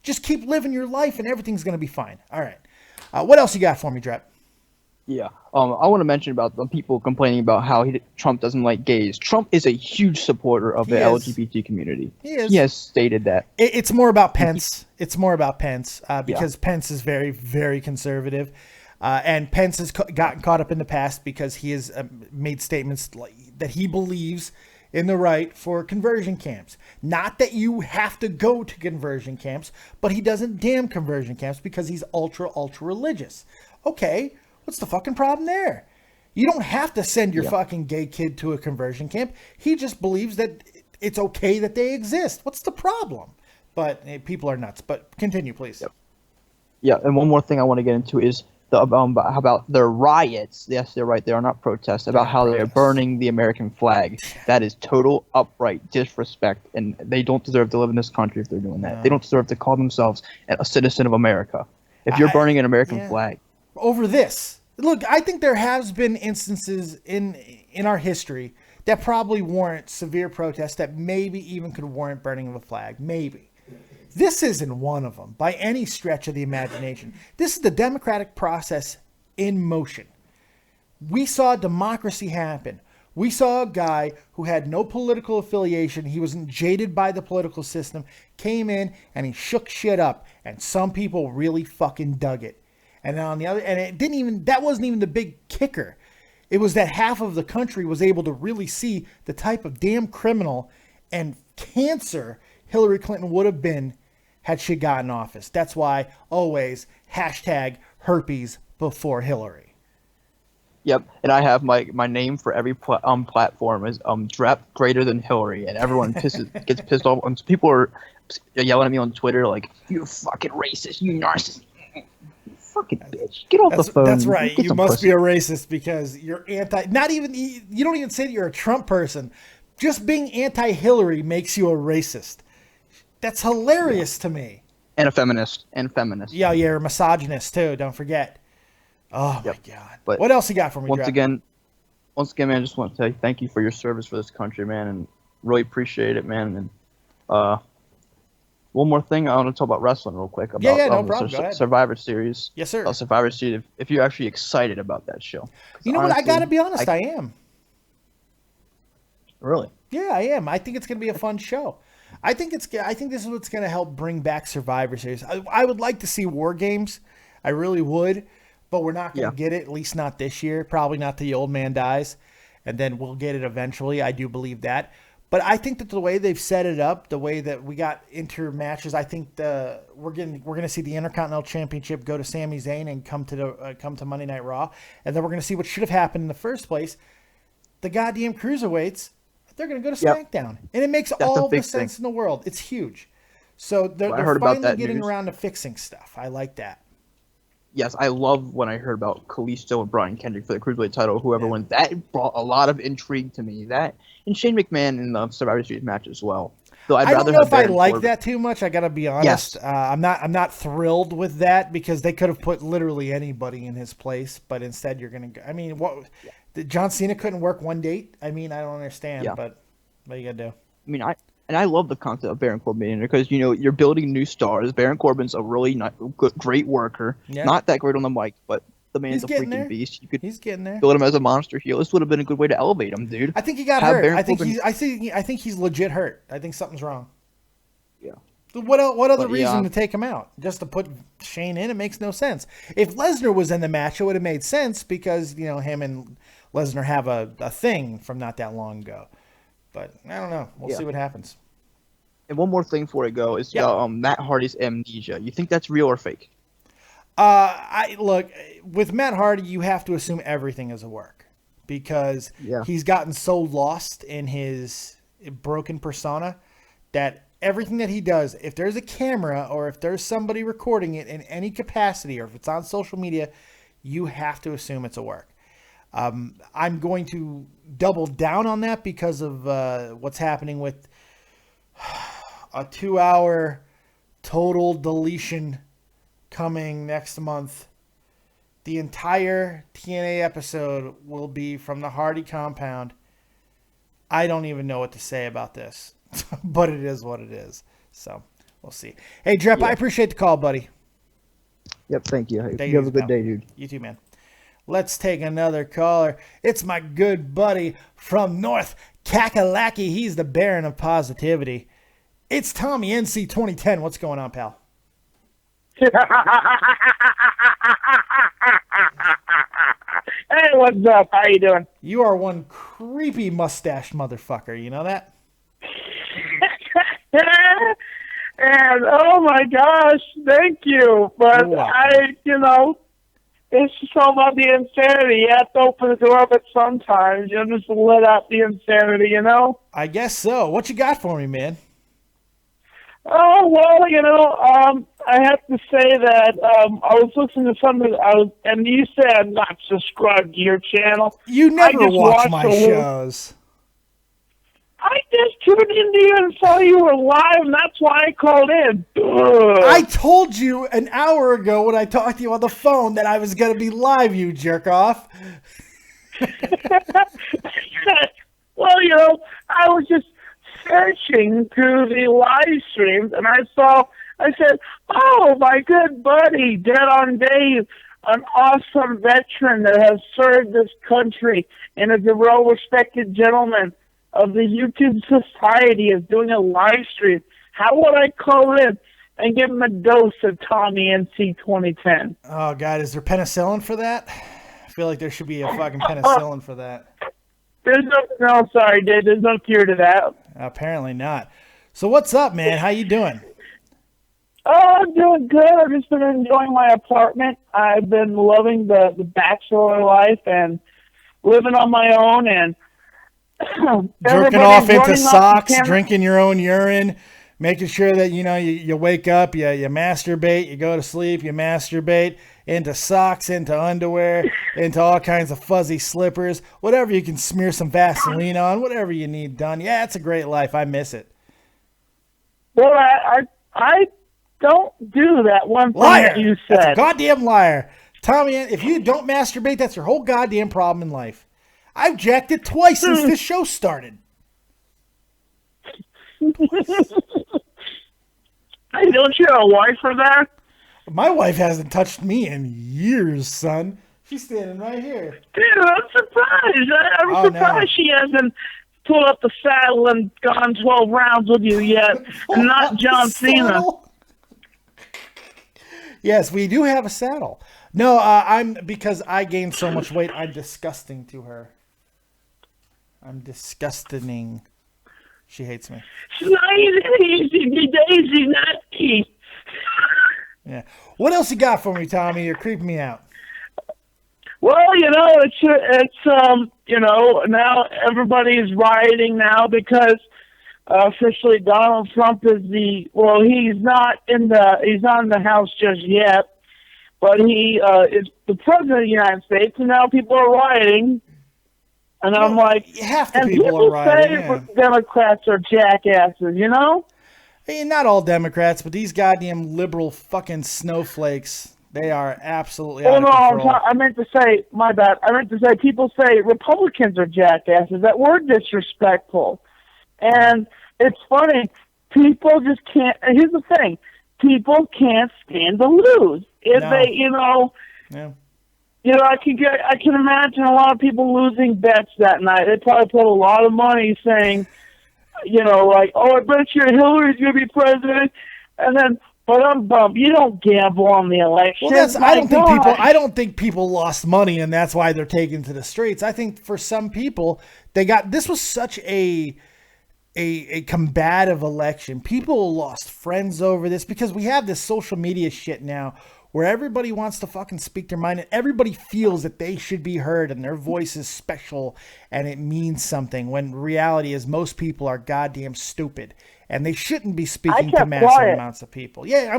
Just keep living your life and everything's going to be fine. All right. What else you got for me, Drep?
Yeah. I want to mention about the people complaining about how Trump doesn't like gays. Trump is a huge supporter of the LGBT community. He is. He has stated that.
It's more about Pence. It's more about Pence because Pence is very, very conservative. And Pence has gotten caught up in the past because he has made statements that he believes in the right for conversion camps. Not that you have to go to conversion camps, but he doesn't damn conversion camps because he's ultra religious. Okay, what's the fucking problem there? You don't have to send your fucking gay kid to a conversion camp. He just believes that it's okay that they exist. What's the problem? But people are nuts. But continue, please.
Yeah, and one more thing I want to get into is about their riots. Yes, they're right. They are not protests. About how they're burning the American flag. That is total upright disrespect, and they don't deserve to live in this country if they're doing that. They don't deserve to call themselves a citizen of America if you're burning an American flag.
Over this, look, I think there has been instances in our history that probably warrant severe protests that maybe even could warrant burning of a flag. Maybe. This isn't one of them by any stretch of the imagination. This is the democratic process in motion. We saw democracy happen. We saw a guy who had no political affiliation. He wasn't jaded by the political system, came in and he shook shit up. And some people really fucking dug it. And on the other, and that wasn't even the big kicker. It was that half of the country was able to really see the type of damn criminal and cancer Hillary Clinton would have been had she gotten office. That's why always hashtag herpes before Hillary.
Yep, and I have my name for every platform is Drep greater than Hillary, and everyone gets pissed off. And people are yelling at me on Twitter like, "You fucking racist, you narcissist, you fucking bitch, get off the phone."
That's right.
Get
You
some
must
pussy.
be a racist because you're anti. Not even you don't even say that you're a Trump person. Just being anti-Hillary makes you a racist. That's hilarious to me.
And a feminist.
Yeah, you're a misogynist too. Don't forget. Oh my God!
But
what else you got for me?
Once again, man, I just want to tell you thank you for your service for this country, man, and really appreciate it, man. And one more thing, I want to talk about wrestling real quick. About,
no problem. Go ahead.
Survivor Series.
Yes, sir.
Survivor Series. If you're actually excited about that show,
you know
honestly,
what? I got to be honest. I am.
Really?
Yeah, I am. I think it's going to be a fun show. I think this is what's going to help bring back Survivor Series. I would like to see War Games. I really would. But we're not going to get it, at least not this year. Probably not till the old man dies. And then we'll get it eventually. I do believe that. But I think that the way they've set it up, the way that we got inter matches, I think we're going to see the Intercontinental Championship go to Sami Zayn and come to Monday Night Raw. And then we're going to see what should have happened in the first place. The goddamn cruiserweights, they're going to go to SmackDown. And it makes all the sense in the world. It's huge. So they're finally getting around to fixing stuff. I like that.
Yes, I love when I heard about Kalisto and Brian Kendrick for the Cruiserweight title, whoever won. That brought a lot of intrigue to me. That and Shane McMahon in the Survivor Series match as well. Though
I don't know if I like that too much. I gotta be honest.
Yes.
I'm not thrilled with that because they could have put literally anybody in his place, but instead you're gonna. I mean, John Cena couldn't work one date. I mean, I don't understand, but what you gotta do?
I mean, I love the concept of Baron Corbin in there because, you're building new stars. Baron Corbin's a really great worker. Yeah. Not that great on the mic, but the man's a freaking beast.
He's getting there.
Build him as a monster heel. This would have been a good way to elevate him, dude.
I think he got hurt. I think he's legit hurt. I think something's wrong.
Yeah.
What other reason to take him out? Just to put Shane in? It makes no sense. If Lesnar was in the match, it would have made sense because, him and Lesnar have a thing from not that long ago. But I don't know. We'll see what happens.
And one more thing before I go is Matt Hardy's amnesia. You think that's real or fake?
Look, with Matt Hardy, you have to assume everything is a work because he's gotten so lost in his broken persona that everything that he does, if there's a camera or if there's somebody recording it in any capacity or if it's on social media, you have to assume it's a work. I'm going to double down on that because of what's happening with a 2-hour total deletion coming next month. The entire TNA episode will be from the Hardy compound. I don't even know what to say about this, but it is what it is. So we'll see. Hey, Drep, I appreciate the call, buddy.
Yep, thank you. You have a good day, dude.
You too, man. Let's take another caller. It's my good buddy from North Kakalaki. He's the Baron of Positivity. It's Tommy NC 2010. What's going on, pal?
Hey, what's up? How you doing?
You are one creepy mustache motherfucker. You know that?
And oh my gosh, thank you. But it's just all about the insanity. You have to open the door, but sometimes you just let out the insanity,
I guess so. What you got for me, man?
Oh, well, I have to say that I was listening to something, and you said I'm not subscribed to your channel.
You never watch my shows.
I just tuned into you and saw you were live, and that's why I called in. Ugh.
I told you an hour ago when I talked to you on the phone that I was going to be live, you jerk off.
Well, I was just searching through the live streams, and I said, oh, my good buddy, Dead on Dave, an awesome veteran that has served this country and is a well-respected gentleman of the YouTube Society, is doing a live stream. How would I call in and give him a dose of Tommy NC 2010?
Oh, God, is there penicillin for that? I feel like there should be a fucking penicillin for that.
Sorry, Dave, there's no cure to that.
Apparently not. So what's up, man? How you doing?
Oh, I'm doing good. I've just been enjoying my apartment. I've been loving the bachelor life and living on my own and
jerking off into socks, drinking your own urine, making sure that you wake up, you masturbate, you go to sleep, you masturbate into socks, into underwear, into all kinds of fuzzy slippers, whatever you can smear some Vaseline on, whatever you need done. Yeah, it's a great life. I miss it.
Well, I don't do that one thing
Liar.
that you said.
That's a goddamn liar. Tommy, if you don't masturbate, that's your whole goddamn problem in life. I've jacked it twice since this show started.
Hey, don't you have a wife for that?
My wife hasn't touched me in years, son. She's standing right here.
Dude, I'm surprised. I'm surprised she hasn't pulled up the saddle and gone 12 rounds with you yet. And not John Cena.
Yes, we do have a saddle. No, because I gained so much weight, I'm disgusting to her. I'm disgusting. She hates me.
She's not easy, Daisy, not easy.
Yeah. What else you got for me, Tommy? You're creeping me out.
Well, it's now everybody's rioting now because officially Donald Trump is he's not in the House just yet, but he is the president of the United States, and now people are rioting. And I'm like,
half the
and
people are rioting.
Say Democrats are jackasses,
Hey, not all Democrats, but these goddamn liberal fucking snowflakes, they are absolutely out of control.
I meant to say, my bad. I meant to say people say Republicans are jackasses. That word disrespectful. And it's funny. People just can't. And here's the thing. People can't stand to lose. If they,
Yeah.
I can imagine a lot of people losing bets that night. They probably put a lot of money saying, I bet you Hillary's going to be president. And then, but I'm bummed. You don't gamble on the election.
Well, I don't think people lost money and that's why they're taken to the streets. I think for some people, this was such a combative election. People lost friends over this because we have this social media shit now where everybody wants to fucking speak their mind and everybody feels that they should be heard and their voice is special and it means something, when reality is most people are goddamn stupid and they shouldn't be speaking to massive amounts of people. Yeah,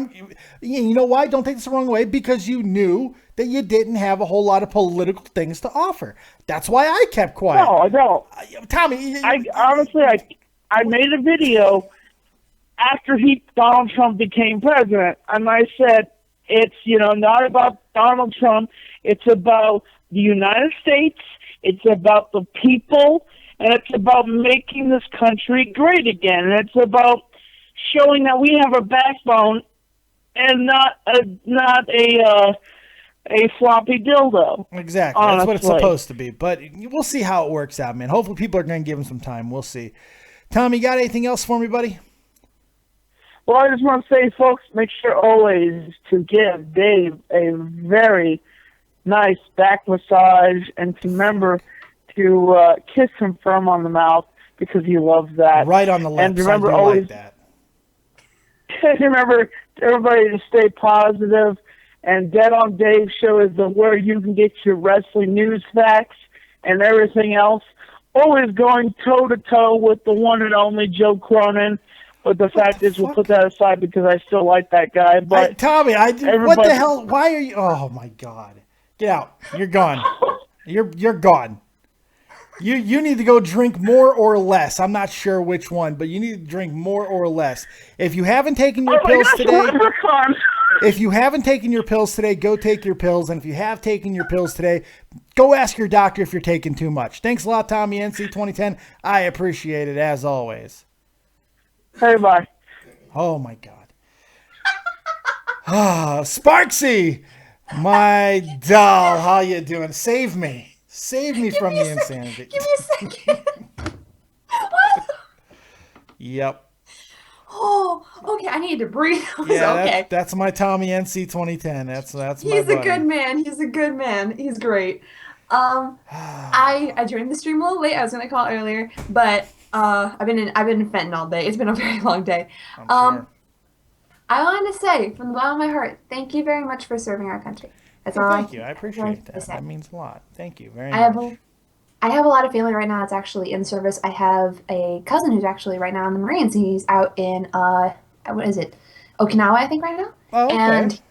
you know why? Don't take this the wrong way, because you knew that you didn't have a whole lot of political things to offer. That's why I kept quiet.
No, I don't.
Tommy,
I made a video after Donald Trump became president, and I said, it's, not about Donald Trump. It's about the United States. It's about the people. And it's about making this country great again. And it's about showing that we have a backbone and not a floppy dildo.
Exactly.
Honestly.
That's what it's supposed to be. But we'll see how it works out, man. Hopefully people are going to give him some time. We'll see. Tommy, you got anything else for me, buddy?
Well, I just want to say, folks, make sure always to give Dave a very nice back massage and to remember to kiss him firm on the mouth because he loves that.
Right on the lips.
And remember
always like that.
Remember, everybody, to stay positive. And Dead on Dave show is where you can get your wrestling news facts and everything else. Always going toe-to-toe with the one and only Joe Cronin. But the fact is, we'll put that aside because I still like that guy. But
Tommy, what the hell? Why are you? Oh my God! Get out! You're gone. You're gone. You need to go drink more or less. I'm not sure which one, but you need to drink more or less. If you haven't taken your pills today, if you haven't taken your pills today, go take your pills. And if you have taken your pills today, go ask your doctor if you're taking too much. Thanks a lot, Tommy NC 2010. I appreciate it as always.
Hey, bye.
Oh, my God. Sparksy, my doll, how you doing? Save me. Save me from the insanity.
Give me a second. What?
Yep.
Oh, okay. I need to breathe.
Yeah,
okay.
That's my Tommy NC 2010. That's my buddy.
He's a good man. He's a good man. He's great. I joined the stream a little late. I was gonna call earlier, but I've been in Fenton all day. It's been a very long day.
I'm
Um, I wanted to say from the bottom of my heart, thank you very much for serving our country. That's all
Thank you. I
that's all
appreciate
to
that.
say.
That means a lot. Thank you very
I have
much.
I have a lot of family right now that's actually in service. I have a cousin who's actually right now in the Marines. He's out in what is it? Okinawa, I think right now.
Oh, okay.
And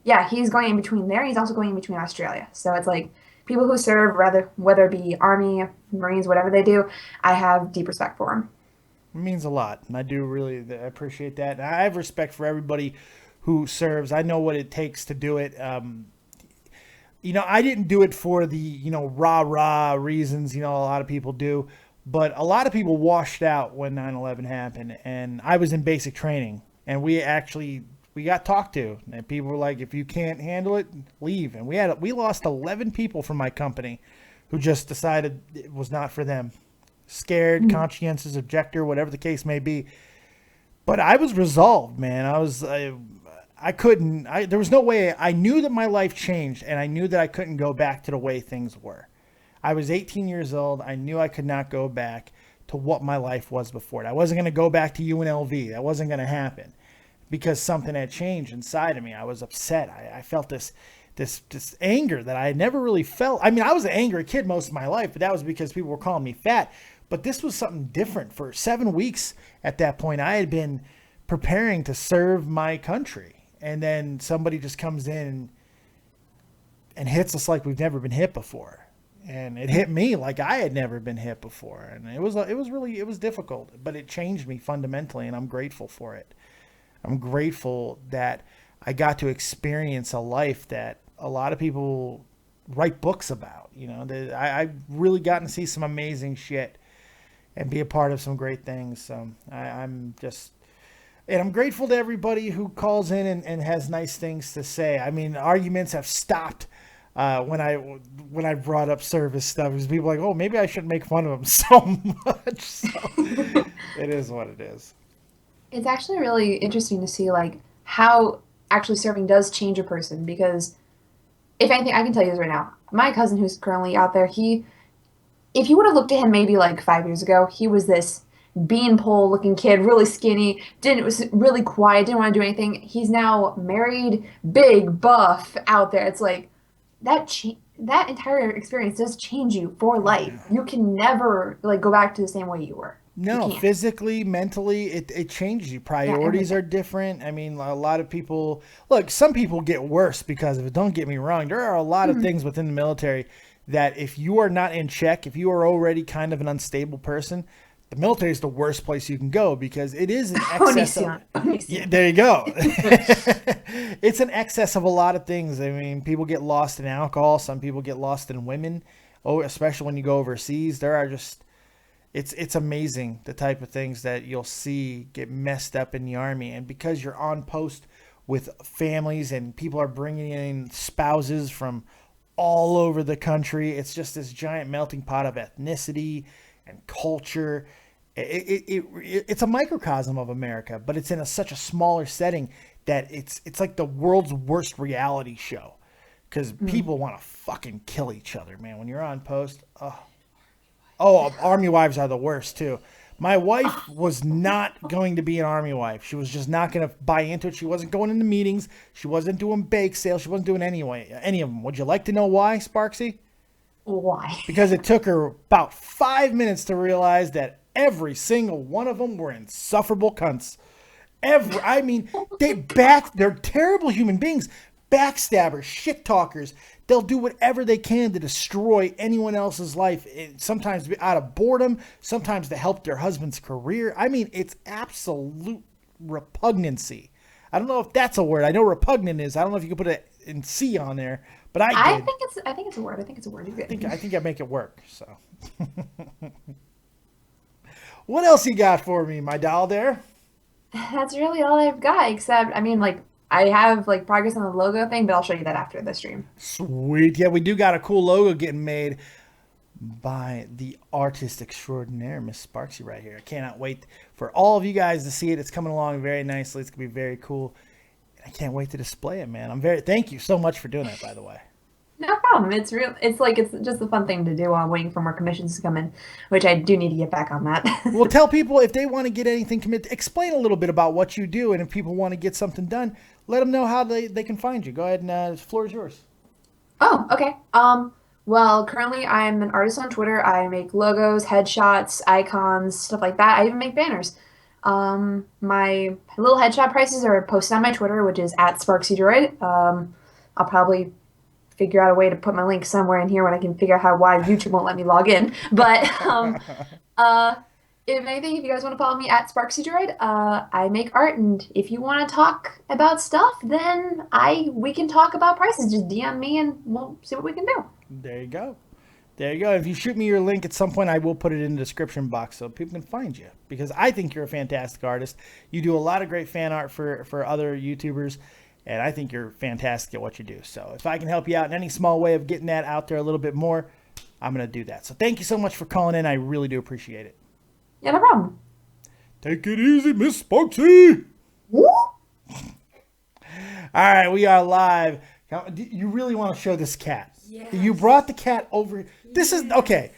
yeah, he's going in between there. He's also going in between Australia. So it's like people who serve, rather whether it be Army, Marines, whatever they do, I have deep respect for them.
It means a lot, and I do really appreciate that. And I have respect for everybody who serves. I know what it takes to do it. I didn't do it for the, rah-rah reasons, a lot of people do. But a lot of people washed out when 9/11 happened, and I was in basic training. And we got talked to, and people were like, if you can't handle it, leave. And we lost 11 people from my company who just decided it was not for them. Scared, conscientious objector, whatever the case may be. But I was resolved, man. I couldn't, there was no way. I knew that my life changed, and I knew that I couldn't go back to the way things were. I was 18 years old. I knew I could not go back to what my life was before it. I wasn't going to go back to UNLV. That wasn't going to happen because something had changed inside of me. I was upset. I felt this anger that I had never really felt. I mean, I was an angry kid most of my life, but that was because people were calling me fat. But this was something different. For 7 weeks at that point, I had been preparing to serve my country. And then somebody just comes in and hits us like we've never been hit before. And it hit me like I had never been hit before. And it was difficult, but it changed me fundamentally, and I'm grateful for it. I'm grateful that I got to experience a life that a lot of people write books about. I've really gotten to see some amazing shit and be a part of some great things. So I'm grateful to everybody who calls in and has nice things to say. I mean, arguments have stopped when I brought up service stuff, because people are like, oh, maybe I shouldn't make fun of them so much. So it is what it is.
It's actually really interesting to see like how actually serving does change a person because if anything, I can tell you this right now. My cousin who's currently out there, if you would have looked at him maybe like 5 years ago, he was this beanpole looking kid, really skinny, was really quiet, didn't want to do anything. He's now married, big, buff, out there. It's like that entire experience does change you for life. You can never like go back to the same way you were.
No, physically, mentally, it changes you. Priorities are different. I mean, a lot of people, look, some people get worse because of it. Don't get me wrong. There are a lot of things within the military that if you are not in check, if you are already kind of an unstable person, the military is the worst place you can go because it is an excess of, there you go. It's an excess of a lot of things. I mean, people get lost in alcohol. Some people get lost in women. Oh, especially when you go overseas. There are just, it's amazing the type of things that you'll see get messed up in the Army. And because you're on post with families and people are bringing in spouses from all over the country, it's just this giant melting pot of ethnicity and culture. It's a microcosm of America, but it's in such a smaller setting that it's like the world's worst reality show because people want to fucking kill each other, man. When you're on post, Army wives are the worst too. My wife was not going to be an Army wife. She was just not going to buy into it. She wasn't going into meetings. She wasn't doing bake sales. She wasn't doing any of them. Would you like to know why, Sparksy?
Why?
Because it took her about 5 minutes to realize that every single one of them were insufferable cunts. They're terrible human beings, backstabbers, shit talkers. They'll do whatever they can to destroy anyone else's life. Sometimes out of boredom, sometimes to help their husband's career. I mean, it's absolute repugnancy. I don't know if that's a word. I know repugnant is. I don't know if you could put an C on there, but I
think it's a word. I think it's a word.
I think I make it work. So, what else you got for me, my doll there?
That's really all I've got. Except, I mean, like I have like progress on the logo thing, but I'll show you that after the stream.
Sweet. Yeah, we do got a cool logo getting made by the artist extraordinaire, Miss Sparksy right here. I cannot wait for all of you guys to see it. It's coming along very nicely. It's gonna be very cool. I can't wait to display it, man. Thank you so much for doing that, by the way.
No problem. It's real. It's like it's just a fun thing to do while waiting for more commissions to come in, which I do need to get back on that.
Well, tell people if they want to get anything committed, explain a little bit about what you do, and if people want to get something done, let them know how they can find you. Go ahead and the floor is yours.
Oh, okay. Well, currently I'm an artist on Twitter. I make logos, headshots, icons, stuff like that. I even make banners. My little headshot prices are posted on my Twitter, which is at SparksyDroid. I'll probably figure out a way to put my link somewhere in here when I can figure out why YouTube won't let me log in. But if anything, if you guys want to follow me at SparksyDroid, I make art, and if you want to talk about stuff, then we can talk about prices. Just DM me, and we'll see what we can do.
There you go. There you go. If you shoot me your link at some point, I will put it in the description box so people can find you, because I think you're a fantastic artist. You do a lot of great fan art for other YouTubers, and I think you're fantastic at what you do. So if I can help you out in any small way of getting that out there a little bit more, I'm going to do that. So thank you so much for calling in. I really do appreciate it.
Yeah, no problem.
Take it easy, Miss Sparksy. All right, we are live. You really want to show this cat?
Yes.
You brought the cat over. This is, okay.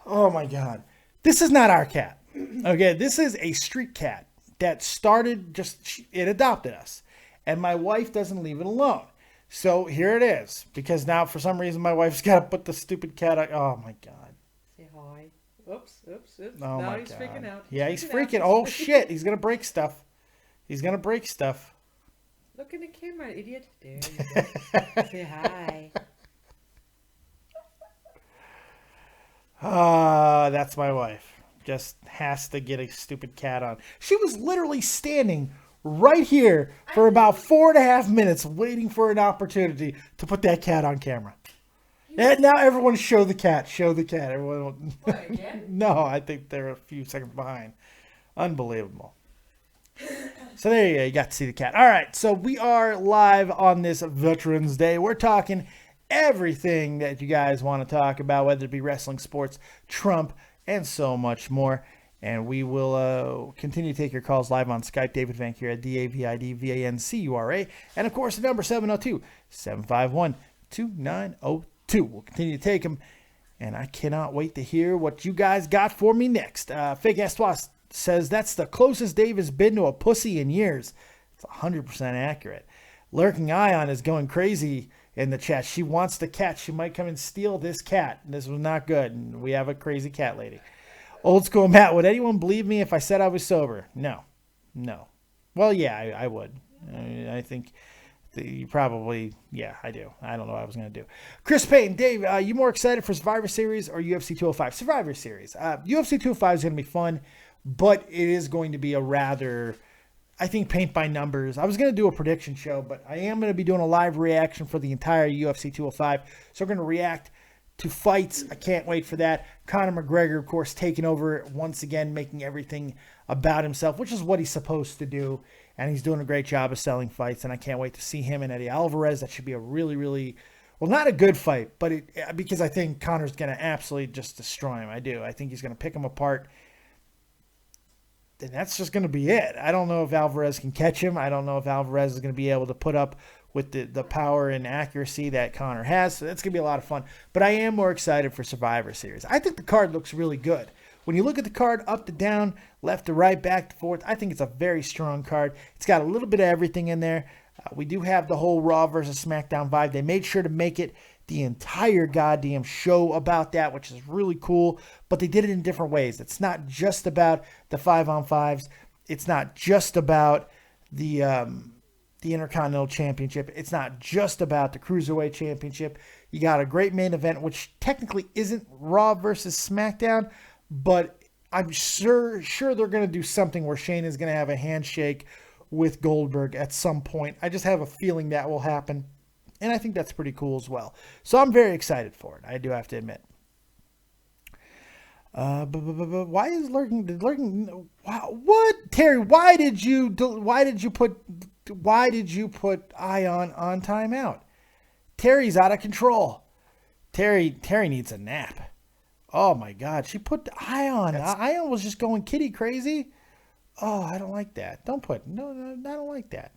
Oh, my God. This is not our cat. Okay, this is a street cat that started it adopted us. And my wife doesn't leave it alone. So here it is. Because now, for some reason, my wife's got to put the stupid cat on. Oh, my God.
Say hi. Oops.
Oh,
now
my
he's
God.
freaking out.
Yeah, he's freaking. Oh, shit. He's going to break stuff. He's going to break stuff.
Look in the camera, idiot. There you go. Say hi.
That's my wife. Just has to get a stupid cat on. She was literally standing right here for about 4.5 minutes waiting for an opportunity to put that cat on camera. And now everyone show the cat. Show the cat. Everyone.
What, again?
No, I think they're a few seconds behind. Unbelievable. So there you go. You got to see the cat. All right. So we are live on this Veterans Day. We're talking everything that you guys want to talk about, whether it be wrestling, sports, Trump, and so much more. And we will continue to take your calls live on Skype. David Vancura, DavidVancura. And, of course, the number 702-751-2902. We'll continue to take them. And I cannot wait to hear what you guys got for me next. Fake Astois says that's the closest Dave has been to a pussy in years. It's 100% accurate. Lurking Ion is going crazy in the chat. She wants the cat. She might come and steal this cat. This was not good. And we have a crazy cat lady. Old school Matt, would anyone believe me if I said I was sober? No. Well, yeah, I would. I think you probably, yeah, I do. I don't know what I was going to do. Chris Payne, Dave, you more excited for Survivor Series or UFC 205? Survivor Series. UFC 205 is going to be fun, but it is going to be a rather, I think, paint by numbers. I was going to do a prediction show, but I am going to be doing a live reaction for the entire UFC 205. So we're going to react to fights. I can't wait for that. Conor McGregor, of course, taking over once again, making everything about himself, which is what he's supposed to do. And he's doing a great job of selling fights. And I can't wait to see him and Eddie Alvarez. That should be a really, really, well, not a good fight, but because I think Conor's going to absolutely just destroy him. I do. I think he's going to pick him apart. And that's just going to be it. I don't know if Alvarez can catch him. I don't know if Alvarez is going to be able to put up with the power and accuracy that Conor has. So that's going to be a lot of fun. But I am more excited for Survivor Series. I think the card looks really good. When you look at the card up to down, left to right, back to forth, I think it's a very strong card. It's got a little bit of everything in there. We do have the whole Raw versus SmackDown vibe. They made sure to make it the entire goddamn show about that, which is really cool. But they did it in different ways. It's not just about the 5-on-5s. It's not just about the Intercontinental Championship. It's not just about the Cruiserweight Championship. You got a great main event, which technically isn't Raw versus SmackDown, but I'm sure they're going to do something where Shane is going to have a handshake with Goldberg at some point. I just have a feeling that will happen, and I think that's pretty cool as well. So I'm very excited for it. I do have to admit. Why is lurking? What, Terry? Why did you put Ion on timeout? Terry's out of control. Terry needs a nap. Oh my God, she put Ion. Ion was just going kitty crazy. Oh, I don't like that. No, I don't like that.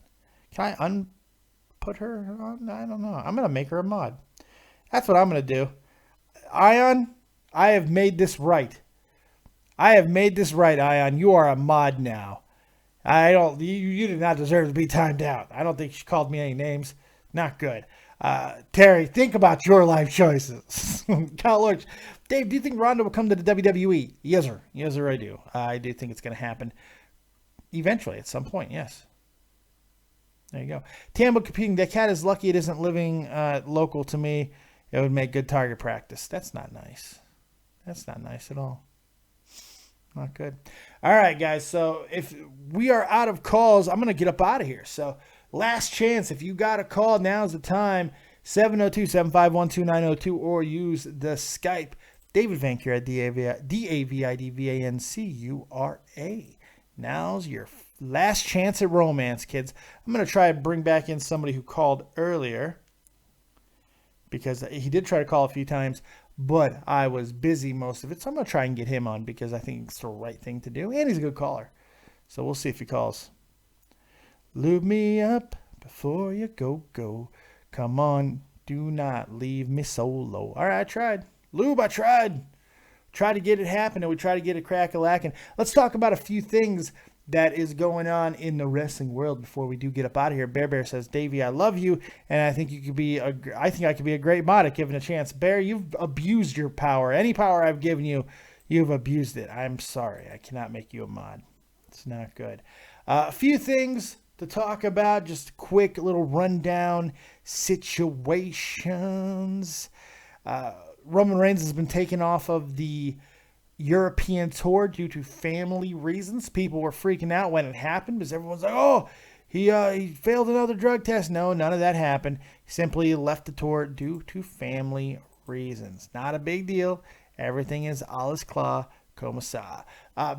Can I unput her on? I don't know. I'm gonna make her a mod. That's what I'm going to do. Ion, I have made this right. Ion. You are a mod now. You did not deserve to be timed out. I don't think she called me any names. Not good. Terry, think about your life choices. Kyle Lurch, Dave, do you think Ronda will come to the WWE? Yes, sir. Yes, sir, I do. I do think it's going to happen eventually at some point, yes. There you go. Tambo competing. That cat is lucky it isn't living local to me. It would make good target practice. That's not nice. That's not nice at all. Not good. All right, guys. So if we are out of calls, I'm going to get up out of here. So last chance. If you got a call, now's the time. 702-751-2902 or use the Skype. David Vancura, DAVIDVANCURA. Now's your last chance at romance, kids. I'm going to try to bring back in somebody who called earlier because he did try to call a few times, but I was busy most of it. So I'm going to try and get him on because I think it's the right thing to do. And he's a good caller. So we'll see if he calls. Lube me up before you go. Come on, do not leave me solo. All right, I tried. Lube, I tried. Try to get it happening. We try to get it crack-a-lacking. Let's talk about a few things that is going on in the wrestling world before we do get up out of here. Bear says, Davey, I love you, and I think I could be a great mod if given a chance. Bear, you've abused your power. Any power I've given you, you've abused it. I'm sorry. I cannot make you a mod. It's not good. A few things to talk about. Just a quick little rundown situations. Roman Reigns has been taken off of the European tour due to family reasons. People were freaking out when it happened because everyone's like, oh, he failed another drug test. No, none of that happened. He simply left the tour due to family reasons. Not a big deal. Everything is alles klar, como sa.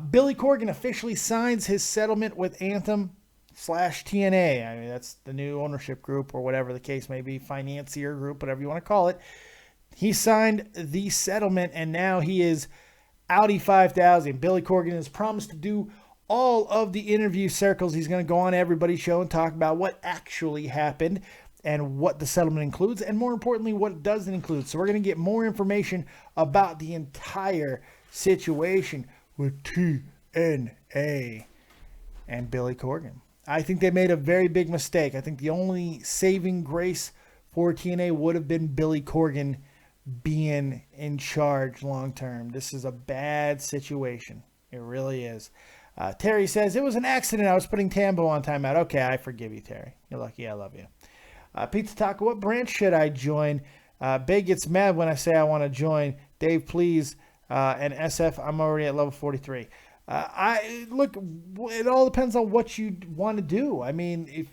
Billy Corgan officially signs his settlement with Anthem/TNA. I mean, that's the new ownership group or whatever the case may be, financier group, whatever you want to call it. He signed the settlement, and now he is Audi 5000. Billy Corgan has promised to do all of the interview circles. He's going to go on everybody's show and talk about what actually happened and what the settlement includes, and more importantly, what it doesn't include. So we're going to get more information about the entire situation with TNA and Billy Corgan. I think they made a very big mistake. I think the only saving grace for TNA would have been Billy Corgan being in charge long term. This is a bad situation. It really is. Terry says, it was an accident. I was putting Tambo on timeout. Okay, I forgive you, Terry. You're lucky. I love you. Pizza Taco, what branch should I join? Bay gets mad when I say I want to join. Dave, please. And SF, I'm already at level 43. Look, it all depends on what you want to do. I mean,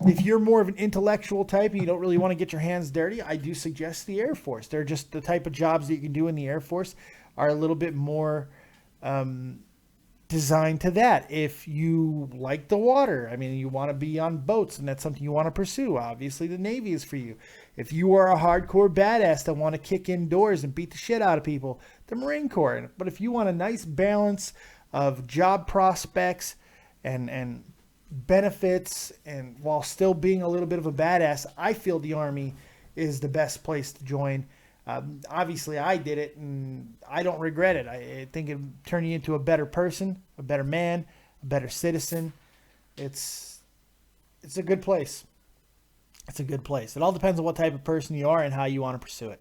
if you're more of an intellectual type and you don't really want to get your hands dirty, I do suggest the Air Force. They're just the type of jobs that you can do in the Air Force are a little bit more designed to that. If you like the water, I mean, you want to be on boats and that's something you want to pursue, obviously the Navy is for you. If you are a hardcore badass that want to kick indoors and beat the shit out of people, the Marine Corps. But if you want a nice balance of job prospects and benefits, and while still being a little bit of a badass, I feel the Army is the best place to join. Obviously, I did it, and I don't regret it. I think it turned you into a better person, a better man, a better citizen. It's a good place. It's a good place. It all depends on what type of person you are and how you want to pursue it.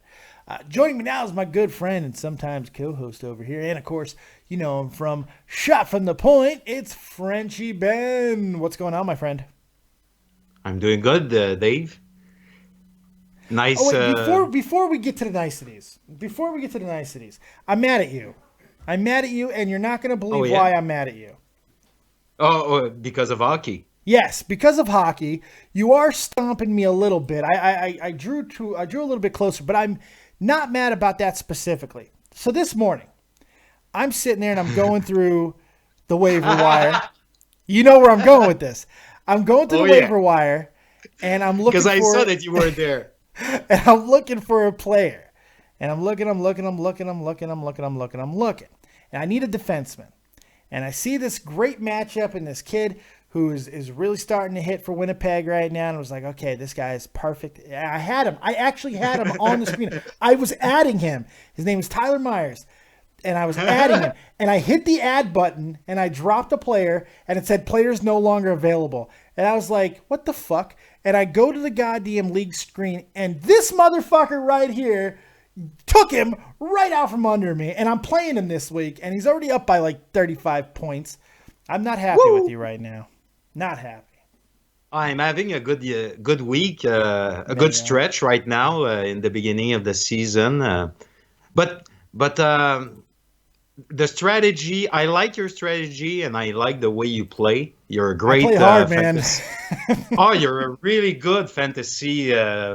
Joining me now is my good friend and sometimes co-host over here. And, of course, you know him from Shot from the Point. It's Frenchie Ben. What's going on, my friend?
I'm doing good, Dave. Nice.
Oh, wait, before we get to the niceties, I'm mad at you. I'm mad at you, and you're not going to believe why I'm mad at you.
Oh, because of hockey.
Yes, because of hockey. You are stomping me a little bit. I drew a little bit closer, but I'm not mad about that specifically. So this morning, I'm sitting there and I'm going through the waiver wire. You know where I'm going with this. I'm going through the waiver wire, and I'm looking for...
Because I saw that you weren't there.
And I'm looking for a player. And I'm looking. And I need a defenseman. And I see this great matchup and this kid who is really starting to hit for Winnipeg right now. And I was like, okay, this guy is perfect. I had him. I actually had him on the screen. I was adding him. His name is Tyler Myers. And I was adding him. And I hit the add button, and I dropped a player, and it said players no longer available. And I was like, what the fuck? And I go to the goddamn league screen, and this motherfucker right here took him right out from under me. And I'm playing him this week, and he's already up by like 35 points. I'm not happy with you right now. Not happy.
I'm having a good week, a good stretch right now in the beginning of the season. But the strategy, I like your strategy, and I like the way you play. You're a great
I play hard, man.
Oh, you're a really good fantasy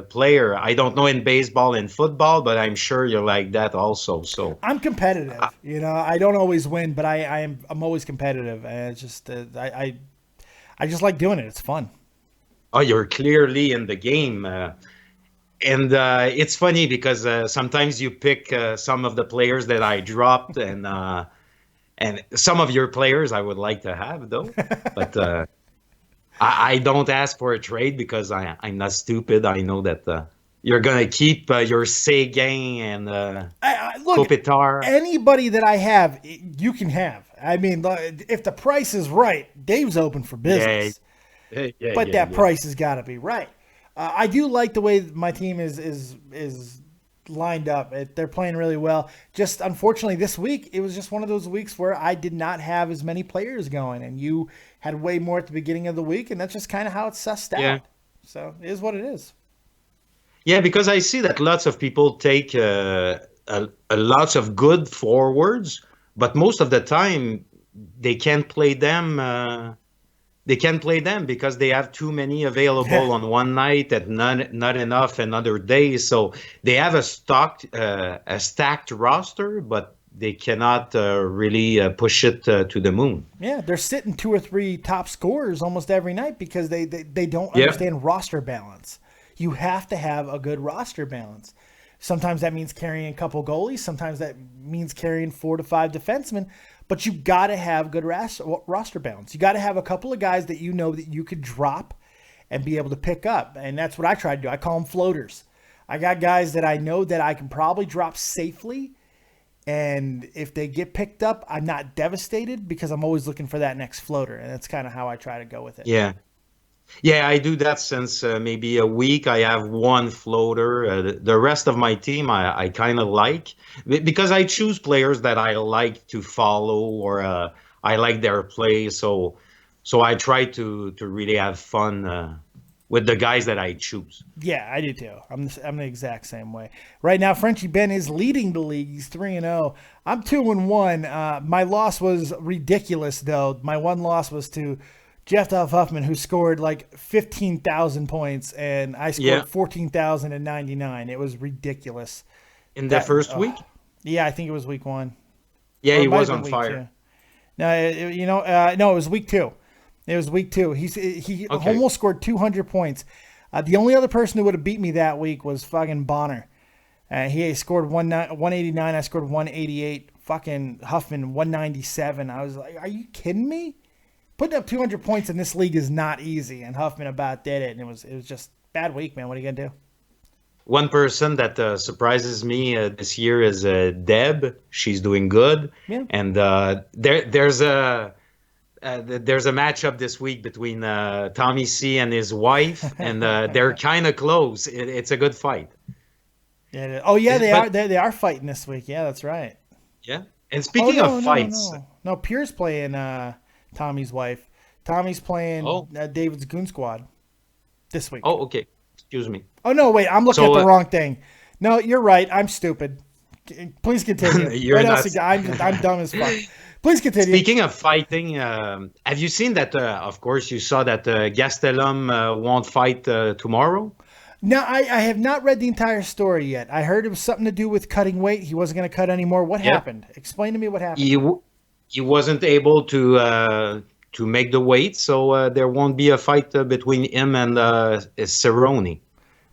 player. I don't know in baseball and football, but I'm sure you're like that also. So
I'm competitive. I don't always win, but I'm always competitive, and it's just I just like doing it. It's fun.
Oh, you're clearly in the game. And it's funny because sometimes you pick some of the players that I dropped, and some of your players I would like to have, though. But I don't ask for a trade because I'm not stupid. I know that you're going to keep your Seguin and
look,
Kopitar.
Anybody that I have, you can have. I mean, if the price is right, Dave's open for business. But that price has got to be right. I do like the way my team is lined up. They're playing really well. Just unfortunately this week, it was just one of those weeks where I did not have as many players going, and you had way more at the beginning of the week, and that's just kind of how it's sussed out. So it is what it is.
Yeah, because I see that lots of people take a lots of good forwards, but most of the time they can't play them. They can't play them because they have too many available on one night and not enough another day. So they have a stacked roster, but they cannot really push it to the moon.
Yeah, they're sitting 2 or 3 top scorers almost every night because they don't understand roster balance. You have to have a good roster balance. Sometimes that means carrying a couple goalies. Sometimes that means carrying 4 to 5 defensemen. But you got to have good roster balance. You got to have a couple of guys that you know that you could drop and be able to pick up. And that's what I try to do. I call them floaters. I got guys that I know that I can probably drop safely. And if they get picked up, I'm not devastated because I'm always looking for that next floater. And that's kind of how I try to go with it.
Yeah. Yeah, I do that since maybe a week. I have one floater. The rest of my team I kind of like because I choose players that I like to follow or I like their play. So I try to really have fun with the guys that I choose.
Yeah, I do too. I'm the exact same way. Right now, Frenchie Ben is leading the league. He's 3-0. I'm 2-1. My loss was ridiculous, though. My one loss was to Jeff Huffman, who scored like 15,000 points, and I scored 14,099. It was ridiculous.
In the first week?
Yeah, I think it was week 1.
Yeah, he was on fire.
No, no, it was week 2. It was week 2. He almost scored 200 points. The only other person who would have beat me that week was fucking Bonner. He scored 189. I scored 188. Fucking Huffman 197. I was like, are you kidding me? Putting up 200 points in this league is not easy, and Huffman about did it, and it was just bad week, man. What are you gonna do?
One person that surprises me this year is Deb. She's doing good, and there's a matchup this week between Tommy C and his wife, and they're kind of close. It's a good fight.
Yeah. Oh yeah, they are fighting this week. Yeah, that's right.
Yeah. And speaking of fights,
no, Pierre's playing Tommy's wife. Tommy's playing David's Goon Squad this week.
Oh, okay. Excuse me.
Oh, no, wait. I'm looking at the wrong thing. No, you're right. I'm stupid. Please continue. I'm dumb as fuck. Please continue.
Speaking of fighting, have you seen that? Of course, you saw that Gastelum won't fight tomorrow.
No, I have not read the entire story yet. I heard it was something to do with cutting weight. He wasn't going to cut anymore. What happened? Explain to me what happened.
He wasn't able to make the weight, so there won't be a fight between him and Cerrone.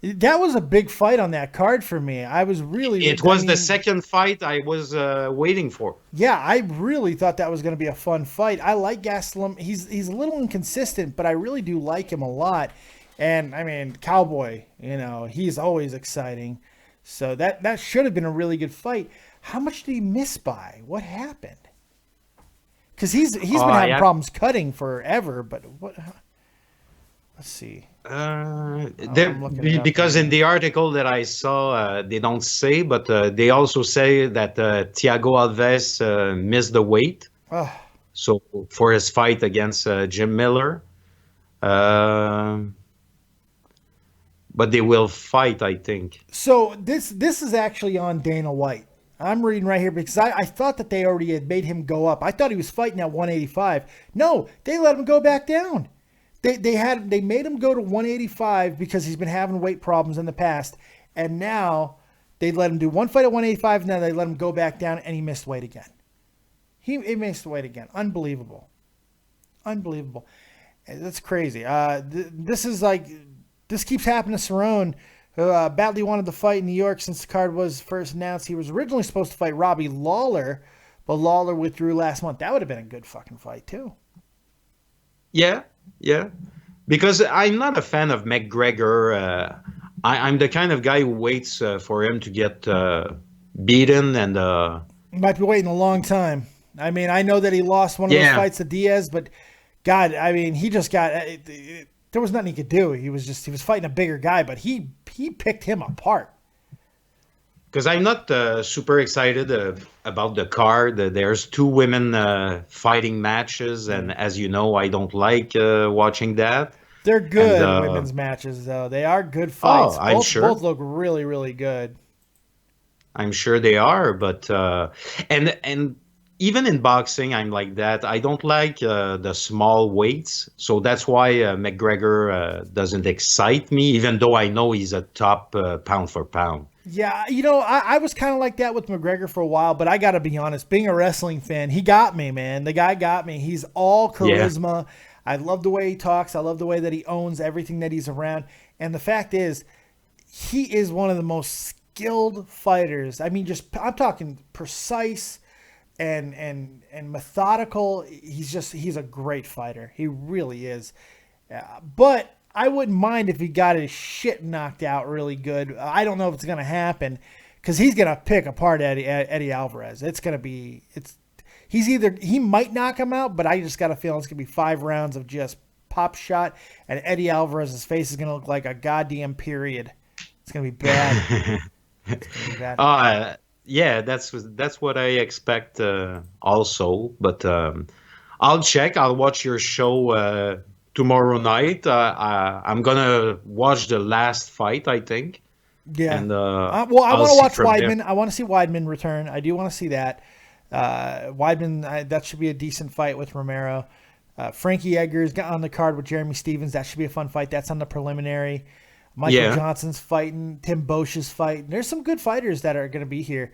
That was a big fight on that card for me. I was really.
It was the second fight I was waiting for.
Yeah, I really thought that was going to be a fun fight. I like Gastelum. He's a little inconsistent, but I really do like him a lot. And I mean, Cowboy, he's always exciting. So that should have been a really good fight. How much did he miss by? What happened? Because he's been having problems cutting forever. But what? Let's see.
Because in the article that I saw, they don't say, but they also say that Thiago Alves missed the weight. So for his fight against Jim Miller. But they will fight, I think.
So this is actually on Dana White. I'm reading right here because I thought that they already had made him go up. I thought he was fighting at 185. No, they let him go back down. They made him go to 185 because he's been having weight problems in the past, and now they let him do one fight at 185. And now they let him go back down, and he missed weight again. He missed weight again. Unbelievable. That's crazy. This keeps happening to Cerrone, who badly wanted to fight in New York since the card was first announced. He was originally supposed to fight Robbie Lawler, but Lawler withdrew last month. That would have been a good fucking fight too.
Yeah. Because I'm not a fan of McGregor. I'm the kind of guy who waits for him to get beaten and.
Might be waiting a long time. I mean, I know that he lost one of those fights to Diaz, but God, I mean, he just got. There was nothing he could do. He was fighting a bigger guy, but he picked him apart.
Because I'm not super excited about the card. There's 2 women fighting matches, and as you know, I don't like watching that.
They're good women's matches, though. They are good fights.
I'm sure.
Both look really, really good.
I'm sure they are, but and even in boxing, I'm like that. I don't like the small weights, so that's why McGregor doesn't excite me, even though I know he's a top pound for pound.
Yeah, I was kind of like that with McGregor for a while, but I got to be honest, being a wrestling fan, he got me, man. The guy got me. He's all charisma. Yeah. I love the way he talks. I love the way that he owns everything that he's around. And the fact is, he is one of the most skilled fighters. I mean, I'm talking precise and methodical. He's a great fighter. He really is. But I wouldn't mind if he got his shit knocked out really good. I don't know if it's going to happen because he's going to pick apart Eddie Alvarez. He might knock him out, but I just got a feeling it's going to be 5 rounds of just pop shot, and Eddie Alvarez's face is going to look like a goddamn period. It's going to be bad. It's going to be bad.
Yeah, that's what I expect also. But I'll check. I'll watch your show tomorrow night. I'm gonna watch the last fight, I think.
Yeah.
And
I want to watch Weidman. I want to see Weidman return. I do want to see that. Weidman, that should be a decent fight with Romero. Frankie Edgar's got on the card with Jeremy Stevens. That should be a fun fight. That's on the preliminary. Michael Johnson's fighting. Tim Bosch is fighting. There's some good fighters that are going to be here.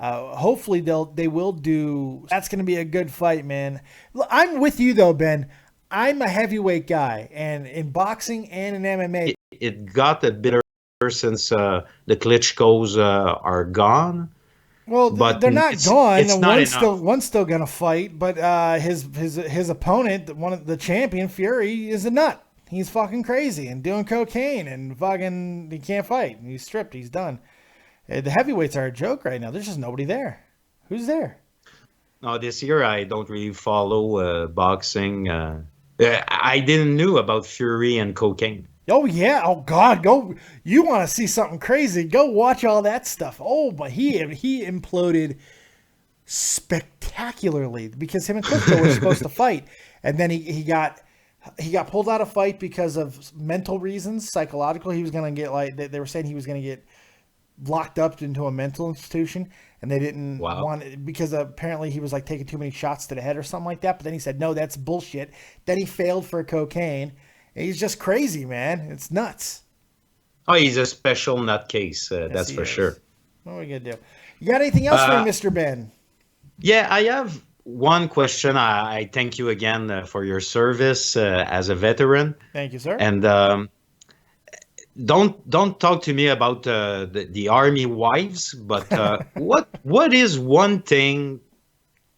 Hopefully they will do. That's going to be a good fight, man. I'm with you though, Ben. I'm a heavyweight guy, and in boxing and in MMA,
it got a bit since the Klitschko's are gone.
Well, but they're not gone. One's still gonna fight, but his opponent, the champion Fury, is a nut. He's fucking crazy and doing cocaine and fucking he can't fight. He's stripped. He's done. The heavyweights are a joke right now. There's just nobody there. Who's there?
No, this year I don't really follow boxing. I didn't know about Fury and cocaine.
Oh yeah! Oh God! Go! You want to see something crazy? Go watch all that stuff. Oh, but he imploded spectacularly because him and Klitschko were supposed to fight, and then he got pulled out of fight because of mental reasons, psychological. He was gonna get they were saying he was gonna get locked up into a mental institution, and they didn't want it because apparently he was taking too many shots to the head or something like that. But then he said, no, that's bullshit. Then he failed for cocaine. And he's just crazy, man. It's nuts.
Oh, he's a special nutcase. That's for sure.
What are we going to do? You got anything else for me, Mr. Ben?
Yeah, I have one question. I thank you again for your service as a veteran.
Thank you, sir.
And don't talk to me about the army wives, but what is one thing,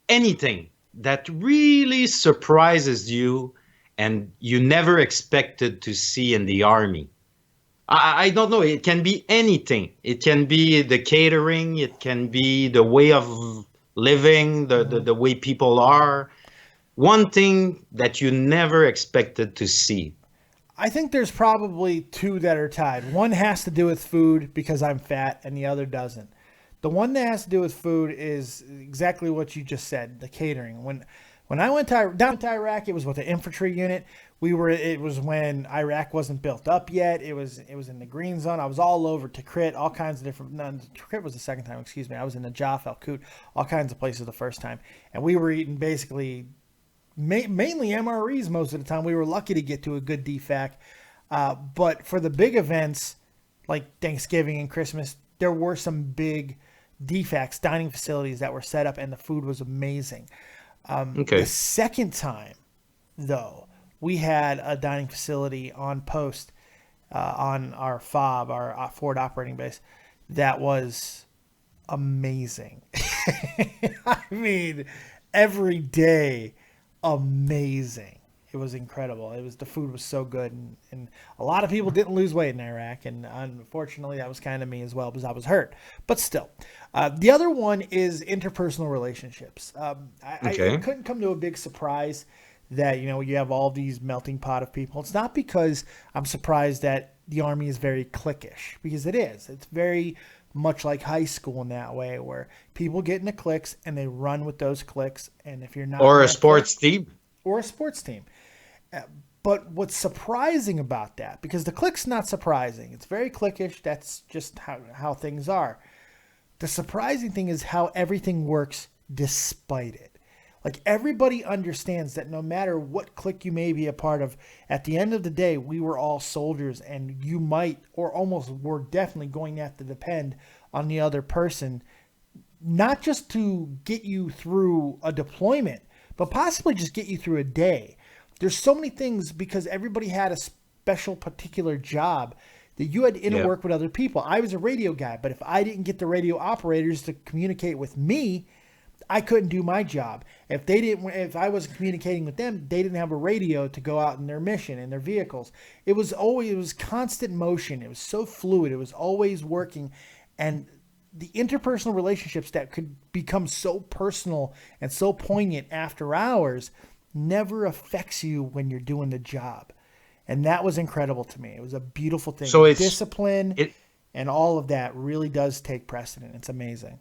anything that really surprises you and you never expected to see in the army? I don't know. It can be anything. It can be the catering. It can be the way of living, the way people are. One thing that you never expected to see.
I think there's probably two that are tied. One has to do with food because I'm fat, and the other doesn't. The one that has to do with food is exactly what you just said, the catering. When I went down to Iraq, it was with the infantry unit. It was when Iraq wasn't built up yet. It was in the green zone. I was all over Tikrit, all kinds of different. No, Tikrit was the second time. Excuse me. I was in Najaf, Al Qut, all kinds of places the first time, and we were eating basically mainly MREs most of the time. We were lucky to get to a good DFAC, but for the big events like Thanksgiving and Christmas, there were some big DFACs, dining facilities that were set up, and the food was amazing.
Okay.
The second time, though, we had a dining facility on post on our FOB, our forward operating base, that was amazing. I mean, every day, amazing. It was incredible. The food was so good, and a lot of people didn't lose weight in Iraq, and unfortunately, that was kind of me as well because I was hurt. But still, the other one is interpersonal relationships. I couldn't come to a big surprise that you have all these melting pot of people. It's not because I'm surprised that the Army is very cliquish, because it is. It's very much like high school in that way, where people get into cliques and they run with those cliques, and if you're not
Or a sports team.
Or a sports team. But what's surprising about that, because the clique's not surprising, it's very cliquish, that's just how things are. The surprising thing is how everything works despite it. Like, everybody understands that no matter what clique you may be a part of, at the end of the day, we were all soldiers, and you might, or almost were definitely going to have to depend on the other person, not just to get you through a deployment, but possibly just get you through a day. There's so many things, because everybody had a special particular job that you had to interwork with other people. I was a radio guy, but if I didn't get the radio operators to communicate with me, I couldn't do my job. If I wasn't communicating with them, they didn't have a radio to go out in their mission, in their vehicles. It was constant motion. It was so fluid. It was always working. And the interpersonal relationships that could become so personal and so poignant after hours never affects you when you're doing the job. And that was incredible to me. It was a beautiful thing. So discipline and all of that really does take precedent. It's amazing.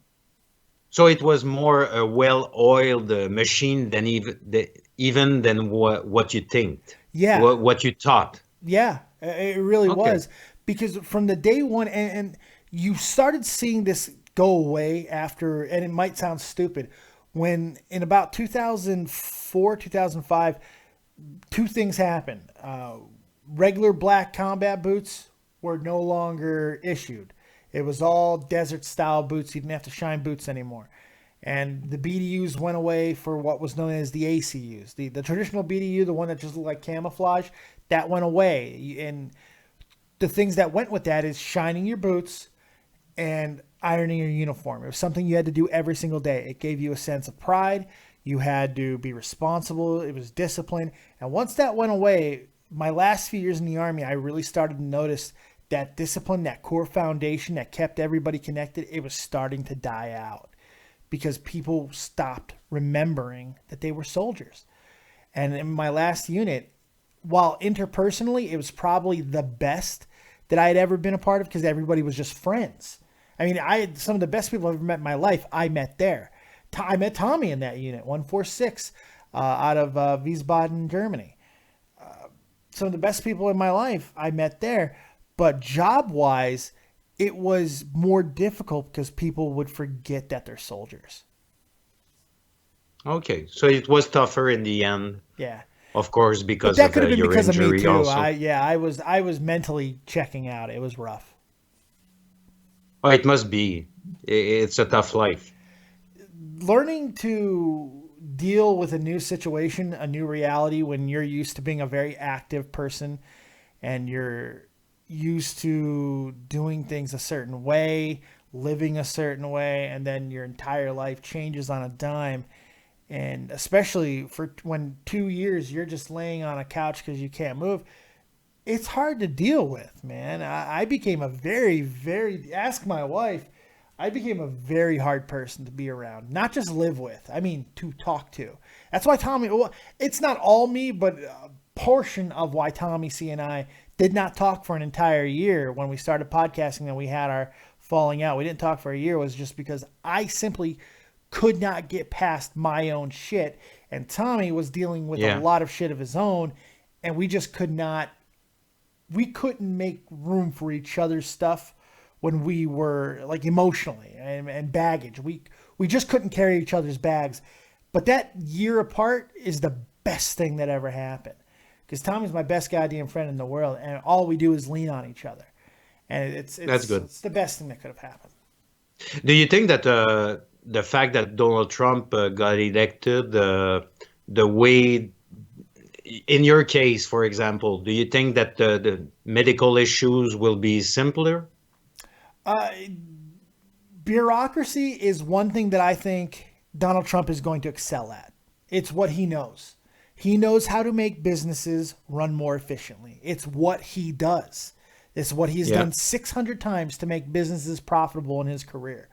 So it was more a well-oiled machine than even than what you think.
Yeah.
What you thought.
Yeah, it really was. Because from the day one, and you started seeing this go away after, and it might sound stupid, when in about 2004, 2005, two things happened. Regular black combat boots were no longer issued. It was all desert-style boots. You didn't have to shine boots anymore. And the BDUs went away for what was known as the ACUs. The traditional BDU, the one that just looked like camouflage, that went away. And the things that went with that is shining your boots and ironing your uniform. It was something you had to do every single day. It gave you a sense of pride. You had to be responsible. It was discipline. And once that went away, my last few years in the Army, I really started to notice that discipline, that core foundation that kept everybody connected, it was starting to die out because people stopped remembering that they were soldiers. And in my last unit, while interpersonally, it was probably the best that I had ever been a part of because everybody was just friends. I mean, I had some of the best people I've ever met in my life, I met there. I met Tommy in that unit, 146, out of Wiesbaden, Germany. Some of the best people in my life I met there. But job-wise, it was more difficult because people would forget that they're soldiers.
Okay, so it was tougher in the end.
Yeah,
of course, because
but that could have been
your
because
injury
of me too.
also.
I was mentally checking out. It was rough.
Oh, it must be. It's a tough life.
Learning to deal with a new situation, a new reality, when you're used to being a very active person, and you're used to doing things a certain way, living a certain way, and then your entire life changes on a dime. And especially for when 2 years you're just laying on a couch because you can't move, it's hard to deal with, man. I became a ask my wife, I became a very hard person to be around, not just live with. I mean, to talk to. That's why Tommy, well, it's not all me, but a portion of why Tommy C and I did not talk for an entire year when we started podcasting and we had our falling out. We didn't talk for a year was just because I simply could not get past my own shit. And Tommy was dealing with a lot of shit of his own. And we just we couldn't make room for each other's stuff when we were like emotionally and baggage. We just couldn't carry each other's bags. But that year apart is the best thing that ever happened. Because Tommy's my best goddamn friend in the world. And all we do is lean on each other. And that's good. It's the best thing that could have happened.
Do you think that the fact that Donald Trump got elected, the way, in your case, for example, do you think that the medical issues will be simpler?
Bureaucracy is one thing that I think Donald Trump is going to excel at. It's what he knows. He knows how to make businesses run more efficiently. It's what he does. It's what he's done 600 times to make businesses profitable in his career.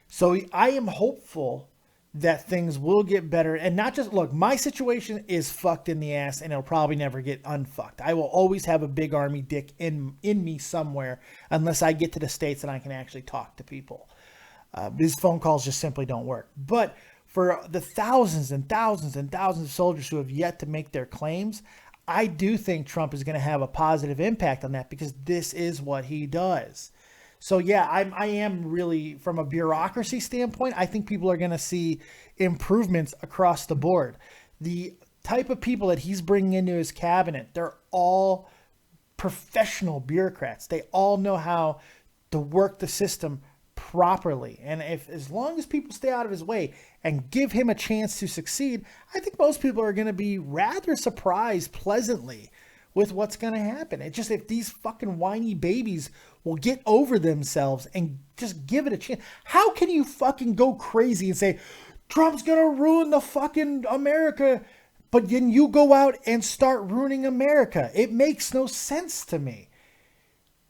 So I am hopeful that things will get better. And not just, look, my situation is fucked in the ass and it'll probably never get unfucked. I will always have a big army dick in me somewhere unless I get to the States and I can actually talk to people. These phone calls just simply don't work. But for the thousands and thousands and thousands of soldiers who have yet to make their claims, I do think Trump is going to have a positive impact on that because this is what he does. So yeah, I am really, from a bureaucracy standpoint, I think people are going to see improvements across the board. The type of people that he's bringing into his cabinet, they're all professional bureaucrats. They all know how to work the system properly. And as long as people stay out of his way and give him a chance to succeed, I think most people are going to be rather surprised pleasantly with what's going to happen. It's just if these fucking whiny babies will get over themselves and just give it a chance. How can you fucking go crazy and say, Trump's going to ruin the fucking America, but then you go out and start ruining America? It makes no sense to me.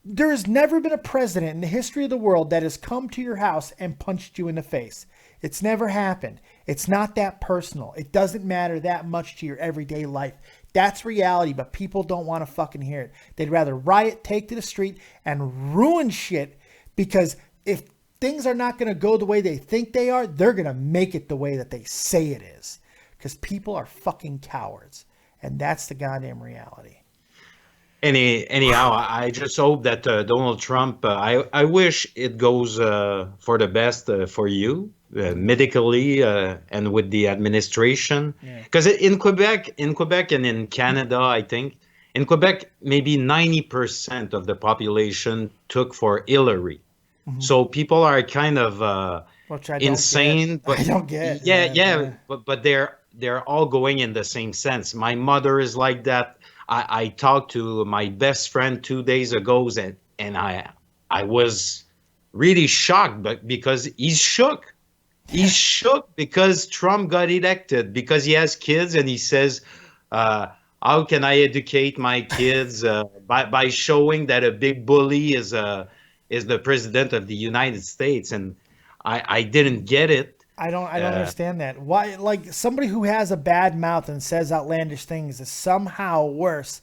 There has never been a president in the history of the world that has come to your house and punched you in the face. It's never happened. It's not that personal. It doesn't matter that much to your everyday life. That's reality, but people don't want to fucking hear it. They'd rather riot, take to the street, and ruin shit because if things are not going to go the way they think they are, they're going to make it the way that they say it is. Because people are fucking cowards. And that's the goddamn reality.
Anyhow, I just hope that Donald Trump, I wish it goes for the best for you, medically and with the administration. Because in Quebec and in Canada, I think, in Quebec, maybe 90% of the population took for Hillary. Mm-hmm. So people are kind of insane. But
I don't get.
But they're all going in the same sense. My mother is like that. I talked to my best friend 2 days ago, and I was really shocked, but because he's shook. He's shook because Trump got elected, because he has kids, and he says, how can I educate my kids by showing that a big bully is the president of the United States? And I didn't get it.
I don't understand that. Why, like, somebody who has a bad mouth and says outlandish things is somehow worse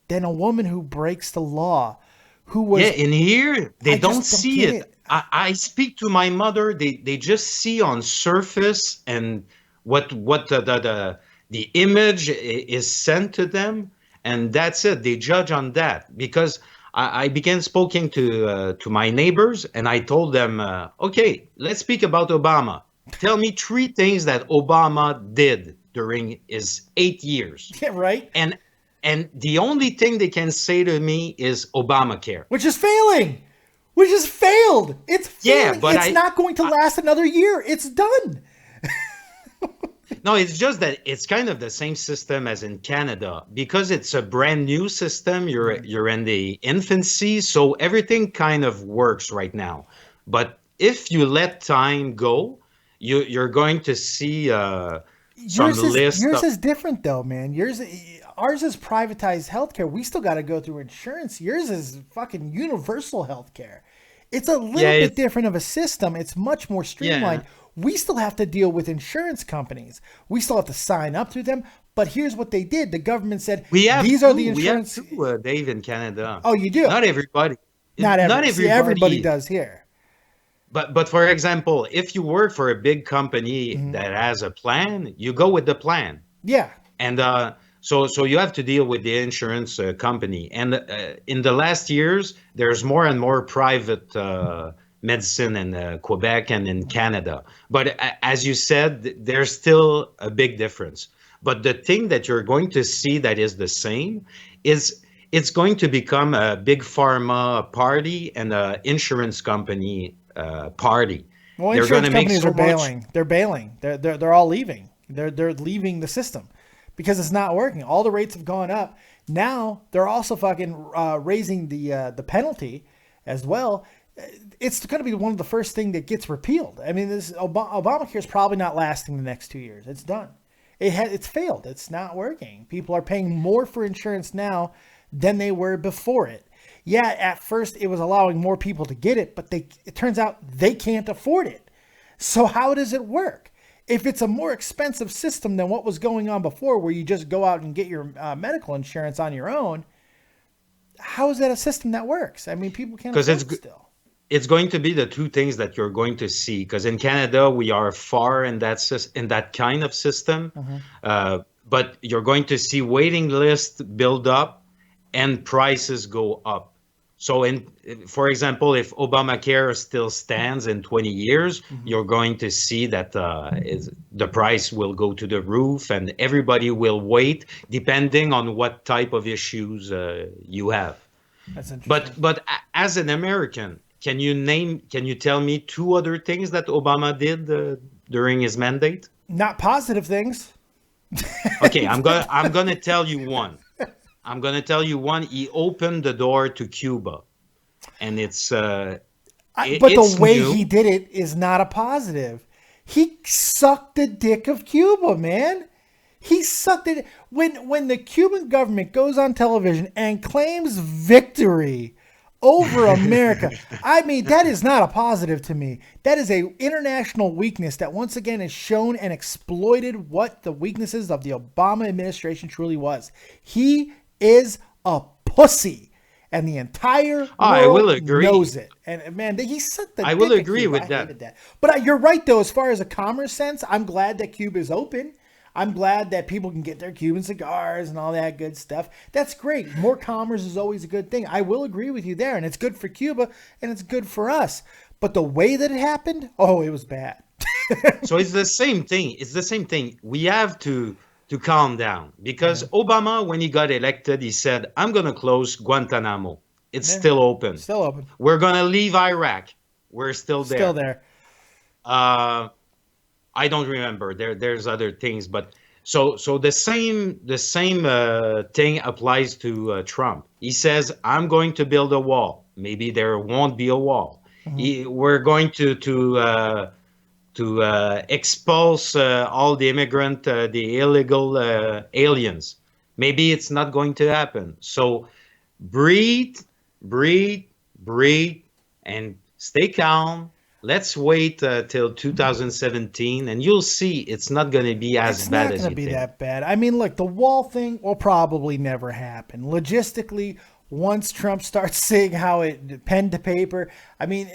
than a woman who breaks the law, who was...
Yeah, in here, they don't see it. I speak to my mother, they just see on surface and what the image is sent to them, and that's it. They judge on that. Because I began speaking to my neighbors, and I told them, okay, let's speak about Obama. Tell me 3 things that Obama did during his 8 years.
Yeah, right.
And the only thing they can say to me is Obamacare.
Which is failing. Which has failed. It's failing.
Yeah, but
it's not going to last another year. It's done.
No, it's just that it's kind of the same system as in Canada because it's a brand new system. You're in the infancy, so everything kind of works right now. But if you let time go, you're going to see some list.
Yours is different though, man. Ours is privatized healthcare. We still got to go through insurance. Yours is fucking universal healthcare. It's a little bit different of a system. It's much more streamlined.
Yeah.
We still have to deal with insurance companies. We still have to sign up through them. But here's what they did. The government said, these are the insurance.
We have to, Dave, in Canada.
Oh, you do?
Not everybody.
Not everybody. See, everybody does here.
But for example, if you work for a big company that has a plan, you go with the plan.
Yeah.
And so you have to deal with the insurance company. And in the last years, there's more and more private medicine in Quebec and in Canada. But as you said, there's still a big difference. But the thing that you're going to see that is the same is it's going to become a big pharma party and an insurance company party.
Well, insurance companies are bailing. They're bailing. They're all leaving. They're leaving the system because it's not working. All the rates have gone up. Now they're also fucking raising the penalty as well. It's going to be one of the first thing that gets repealed. I mean, this Obamacare is probably not lasting the next 2 years. It's done. It's failed. It's not working. People are paying more for insurance now than they were before it. Yeah, at first it was allowing more people to get it, but it turns out they can't afford it. So how does it work? If it's a more expensive system than what was going on before, where you just go out and get your medical insurance on your own, how is that a system that works? I mean, people can't afford it still.
It's going to be the two things that you're going to see, because in Canada we are far in that kind of system, but you're going to see waiting lists build up and prices go up. So, for example, if Obamacare still stands in 20 years, you're going to see that the price will go to the roof, and everybody will wait depending on what type of issues you have.
That's interesting.
But as an American, can you tell me two other things that Obama did during his mandate?
Not positive things.
Okay, I'm gonna tell you one. He opened the door to Cuba, and
but the way he did it is not a positive. He sucked the dick of Cuba, man. He sucked it. When the Cuban government goes on television and claims victory over America, I mean, that is not a positive to me. That is a international weakness that once again has shown and exploited what the weaknesses of the Obama administration truly was. He is a pussy, and the entire world knows it. And man, he sucked the dick.
I will agree with that.
But you're right, though. As far as a commerce sense, I'm glad that Cuba is open. I'm glad that people can get their Cuban cigars and all that good stuff. That's great. More commerce is always a good thing. I will agree with you there, and it's good for Cuba, and it's good for us. But the way that it happened, it was bad.
So it's the same thing. We have to calm down, because Obama, when he got elected, he said, I'm going to close Guantanamo. It's still open.
Still open.
We're going to leave Iraq. We're still there.
Still there.
I don't remember. There's other things, but so the same thing applies to Trump. He says, I'm going to build a wall. Maybe there won't be a wall. We're going to expulse all the the illegal aliens. Maybe it's not going to happen. So breathe, and stay calm. Let's wait till 2017, and you'll see it's not going to be as bad as you think. It's not going to be that
bad. I mean, look, the wall thing will probably never happen. Logistically, once Trump starts saying how it pen to paper, I mean,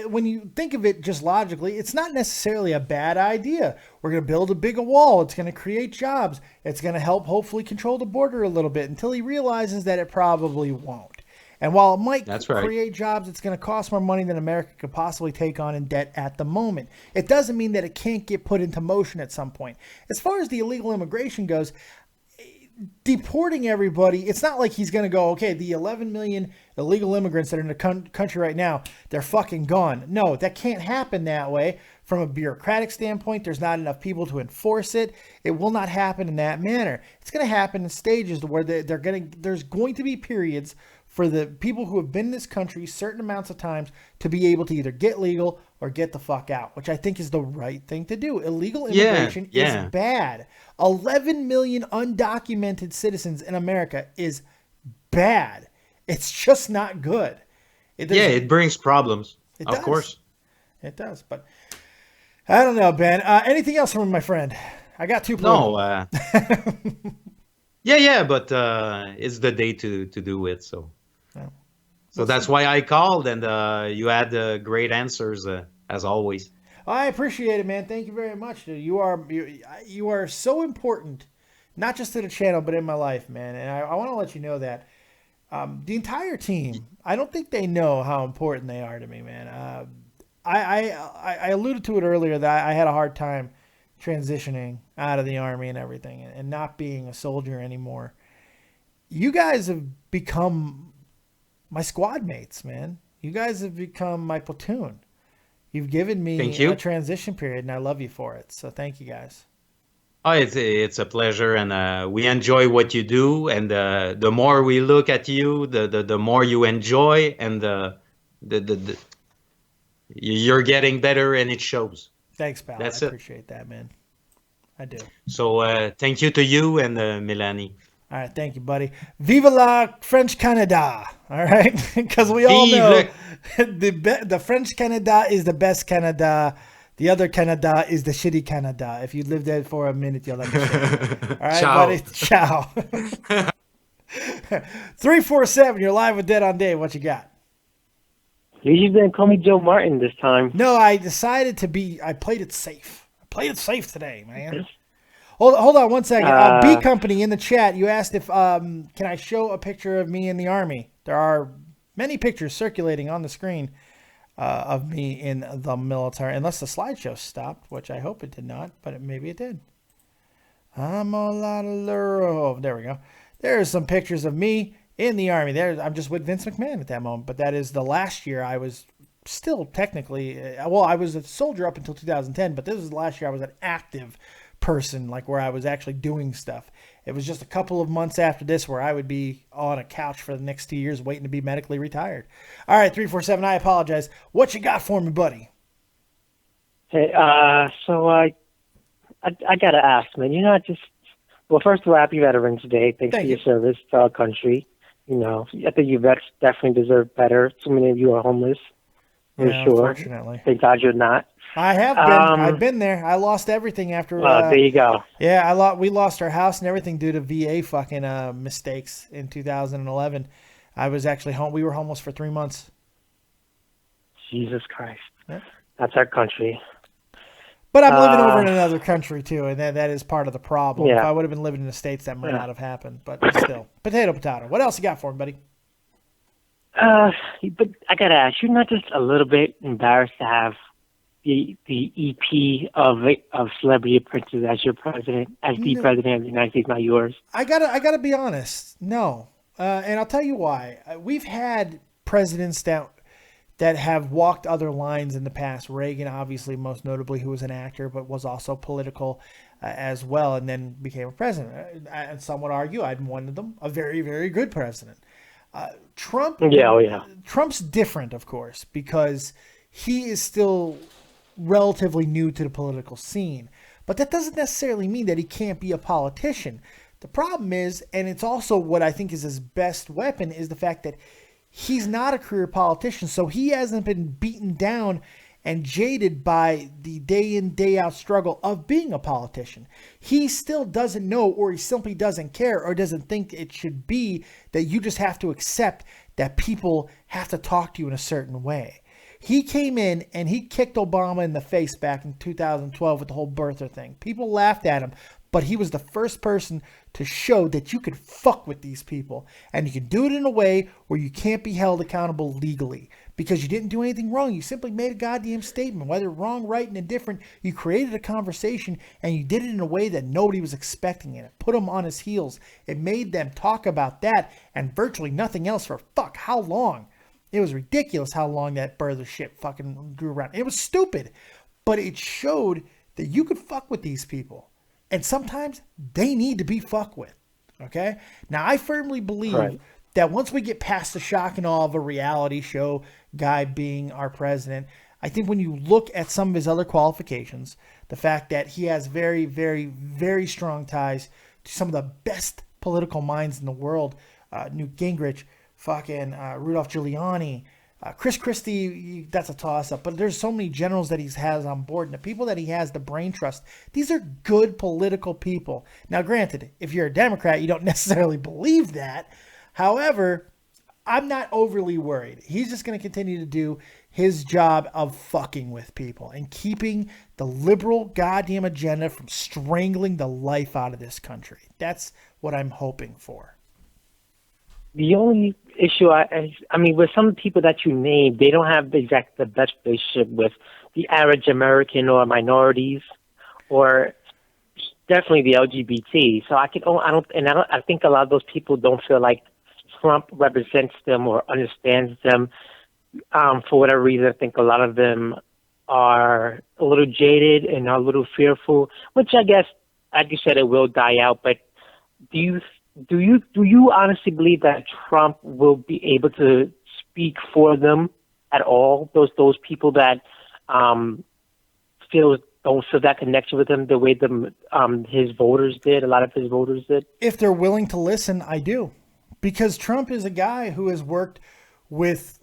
when you think of it just logically, it's not necessarily a bad idea. We're going to build a bigger wall. It's going to create jobs. It's going to help hopefully control the border a little bit, until he realizes that it probably won't. And while it might create jobs, it's going to cost more money than America could possibly take on in debt at the moment. It doesn't mean that it can't get put into motion at some point. As far as the illegal immigration goes, deporting everybody, it's not like he's going to go, okay, the 11 million illegal immigrants that are in the country right now, they're fucking gone. No, that can't happen that way. From a bureaucratic standpoint, there's not enough people to enforce it. It will not happen in that manner. It's going to happen in stages to where there's going to be periods for the people who have been in this country certain amounts of times to be able to either get legal or get the fuck out, which I think is the right thing to do. Illegal immigration is bad. 11 million undocumented citizens in America is bad. It's just not good.
It brings problems. Of course.
It does, but I don't know, Ben. Anything else from my friend? I got two.
No. But it's the day to do it. So, so that's why I called, and you had great answers as always.
I appreciate it, man. Thank you very much. You are so important, not just to the channel, but in my life, man. And I want to let you know that the entire team, I don't think they know how important they are to me, man. I alluded to it earlier that I had a hard time transitioning out of the Army and everything and not being a soldier anymore. You guys have become my squad mates, man. You guys have become my platoon. You've given me a transition period, and I love you for it. So thank you, guys.
Oh, it's a pleasure, and we enjoy what you do. And the more we look at you, the more you enjoy, and you're getting better, and it shows.
Thanks, pal. I appreciate that, man. I do.
So thank you to you and Melanie.
All right, thank you, buddy. Vive la French Canada. All right, because we all know the French Canada is the best Canada. The other Canada is the shitty Canada. If you live there for a minute, you'll understand. All right,
Ciao.
buddy. Ciao. 347. You're live with Dead on Dave. What you got?
You just didn't call me Joe Martin this time.
No, I decided to be. I played it safe. I played it safe today, man. Hold on one second. B Company in the chat, you asked if can I show a picture of me in the Army? There are many pictures circulating on the screen of me in the military, unless the slideshow stopped, which I hope it did not, but maybe it did. I'm a lot of love. There we go. There's some pictures of me in the Army. I'm just with Vince McMahon at that moment, but that is the last year I was still technically, well, I was a soldier up until 2010, but this was the last year I was an active person, like where I was actually doing stuff. It was just a couple of months after this where I would be on a couch for the next 2 years waiting to be medically retired. All right, 347, I apologize. What you got for me, buddy?
Hey, so I gotta ask, man. You're not just, well, first of all, happy Veterans Day. Thanks for your service to our country. You know, I think you vets definitely deserve better. So many of you are homeless, for sure.
Unfortunately.
Thank God you're not.
I have been. I've been there. I lost everything after.
There you go.
Yeah, we lost our house and everything due to VA fucking mistakes in 2011. I was actually home. We were homeless for 3 months.
Jesus Christ.
Yeah.
That's our country.
But I'm living over in another country too, and that is part of the problem.
Yeah.
If I would have been living in the States, that might not have happened. But still, potato. What else you got for me, buddy?
But I gotta ask, you're not just a little bit embarrassed to have the EP of celebrity appearances as your president, as the president of the United States, not yours?
I gotta be honest. No, and I'll tell you why. We've had presidents that have walked other lines in the past. Reagan, obviously, most notably, who was an actor but was also political as well, and then became a president. And some would argue I'd one of them, a very, very good president. Trump, Trump's different, of course, because he is still relatively new to the political scene. But that doesn't necessarily mean that he can't be a politician. The problem is, and it's also what I think is his best weapon, is the fact that he's not a career politician, so he hasn't been beaten down and jaded by the day in, day out struggle of being a politician. He still doesn't know, or he simply doesn't care, or doesn't think it should be that you just have to accept that people have to talk to you in a certain way. He came in and he kicked Obama in the face back in 2012 with the whole birther thing. People laughed at him, but he was the first person to show that you could fuck with these people. And you can do it in a way where you can't be held accountable legally because you didn't do anything wrong. You simply made a goddamn statement. Whether wrong, right, and indifferent, you created a conversation and you did it in a way that nobody was expecting it. It put them on his heels. It made them talk about that and virtually nothing else for fuck how long. It was ridiculous how long that birther shit fucking grew around. It was stupid. but it showed that you could fuck with these people. And sometimes they need to be fucked with. Okay? Now, I firmly believe that once we get past the shock and awe of a reality show guy being our president, I think when you look at some of his other qualifications, the fact that he has very, very, very strong ties to some of the best political minds in the world, Newt Gingrich, fucking Rudolph Giuliani, Chris Christie, that's a toss-up. But there's so many generals that he has on board, and the people that he has the brain trust, these are good political people. Now, granted, if you're a Democrat, you don't necessarily believe that. However, I'm not overly worried. He's just going to continue to do his job of fucking with people and keeping the liberal goddamn agenda from strangling the life out of this country. That's what I'm hoping for.
The only issue, I mean, with some people that you named, they don't have the best relationship with the average American or minorities, or definitely the LGBT. So I think a lot of those people don't feel like Trump represents them or understands them. For whatever reason, I think a lot of them are a little jaded and are a little fearful, which I guess, like you said, it will die out. But do you honestly believe that Trump will be able to speak for them at all? Those people that don't feel that connection with him the way his voters did, a lot of his voters did?
If they're willing to listen, I do. Because Trump is a guy who has worked with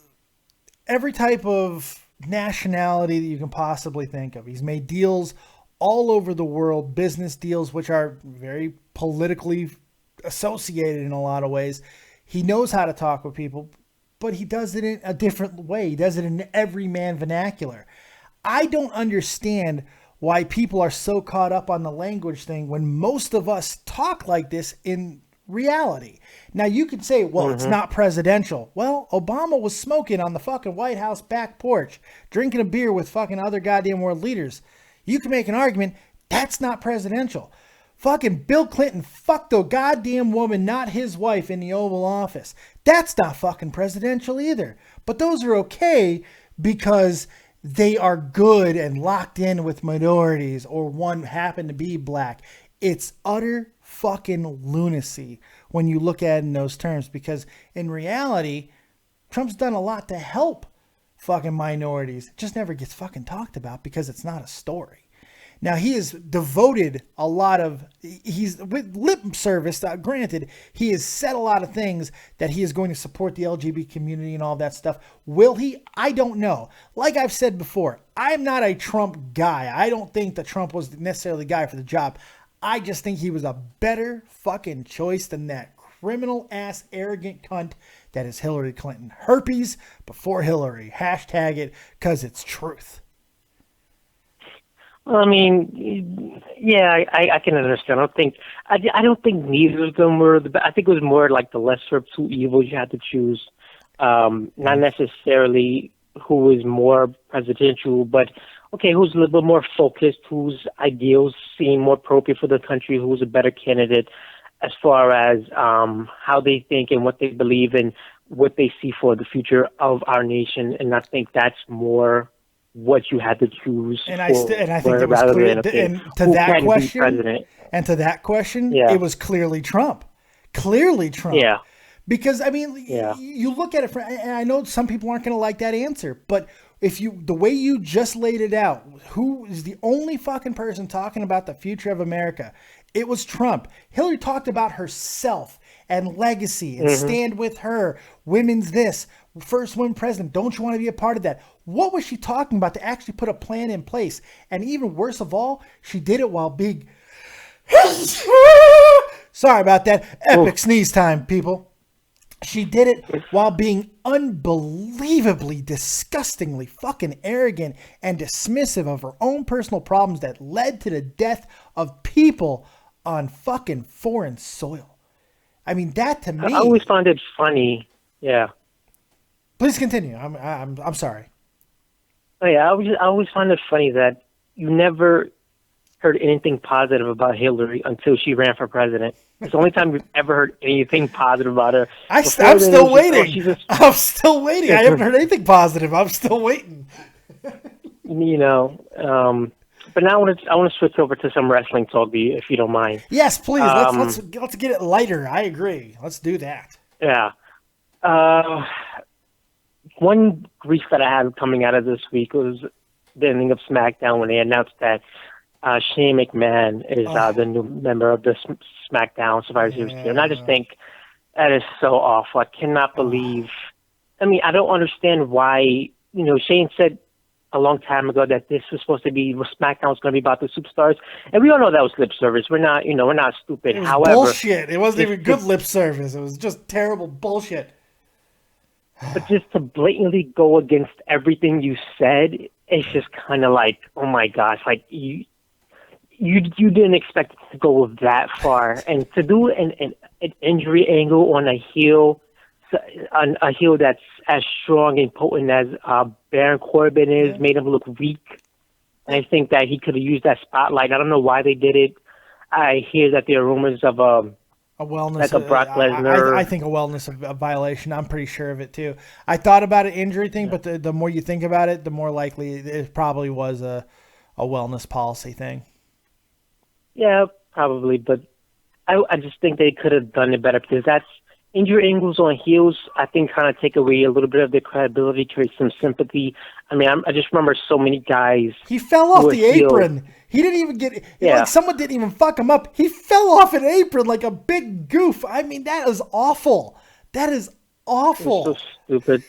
every type of nationality that you can possibly think of. He's made deals all over the world, business deals, which are very politically associated in a lot of ways. He knows how to talk with people, but he does it in a different way. He does it in everyman vernacular. I don't understand why people are so caught up on the language thing when most of us talk like this in reality. Now you can say, well, it's not presidential. Well, Obama was smoking on the fucking White House back porch, drinking a beer with fucking other goddamn world leaders. You can make an argument that's not presidential. Fucking Bill Clinton fucked a goddamn woman, not his wife, in the Oval Office. That's not fucking presidential either. But those are okay because they are good and locked in with minorities, or one happened to be black. It's utter fucking lunacy when you look at it in those terms, because in reality, Trump's done a lot to help fucking minorities. It just never gets fucking talked about because it's not a story. Now, he has devoted a lot of, he's with lip service, granted, he has said a lot of things that he is going to support the LGBT community and all that stuff. Will he? I don't know. Like I've said before, I'm not a Trump guy. I don't think that Trump was necessarily the guy for the job. I just think he was a better fucking choice than that criminal ass arrogant cunt that is Hillary Clinton. Herpes before Hillary. Hashtag it, because it's truth.
Well, I mean, yeah, I can understand. I don't think neither of them were the best. I think it was more like the lesser of two evils you had to choose. Not necessarily who was more presidential, but okay, who's a little bit more focused, whose ideals seem more appropriate for the country, who's a better candidate as far as how they think and what they believe and what they see for the future of our nation. And I think that's more what you had to choose.
And I think it was clear. And to that question, it was clearly Trump. Clearly Trump.
Yeah.
Because, I mean, you look at it, and I know some people aren't going to like that answer, but the way you just laid it out, who is the only fucking person talking about the future of America? It was Trump. Hillary talked about herself and legacy and stand with her. Women's this, first woman president. Don't you want to be a part of that? What was she talking about to actually put a plan in place? And even worse of all, she did it while being... Sorry about that. Epic sneeze time, people. She did it while being unbelievably, disgustingly fucking arrogant and dismissive of her own personal problems that led to the death of people on fucking foreign soil. I mean, that to me...
I always find it funny. Yeah.
Please continue. I'm sorry.
Oh, yeah, I always find it funny that you never heard anything positive about Hillary until she ran for president. It's the only time we've ever heard anything positive about her.
I'm still waiting. I'm still waiting. I haven't heard anything positive. I'm still waiting.
you know. But now I want to switch over to some wrestling talk, if you don't mind.
Yes, please. Let's get it lighter. I agree. Let's do that.
Yeah. One grief that I had coming out of this week was the ending of SmackDown when they announced that Shane McMahon is the new member of the SmackDown Survivor Series team. And I just think that is so awful. I cannot believe. I mean, I don't understand why. You know, Shane said a long time ago that this was supposed to be SmackDown was going to be about the superstars, and we all know that was lip service. We're not stupid.
It was
However,
bullshit. It wasn't even good lip service. It was just terrible bullshit.
But just to blatantly go against everything you said, it's just kind of like, oh my gosh, like you didn't expect it to go that far, and to do an injury angle on a heel that's as strong and potent as Baron Corbin is, made him look weak. And I think that he could have used that spotlight. I don't know why they did it. I hear that there are rumors of a
wellness,
like a Brock Lesnar.
I think a wellness violation. I'm pretty sure of it too. I thought about an injury thing, but the more you think about it, the more likely it probably was a wellness policy thing.
Yeah, probably, but I just think they could have done it better, because that's injury angles on heels, I think, kind of take away a little bit of their credibility, create some sympathy. I mean, I just remember so many guys.
He fell off the apron. He didn't even get. Like someone didn't even fuck him up. He fell off an apron like a big goof. I mean, that is awful. That is awful.
So stupid.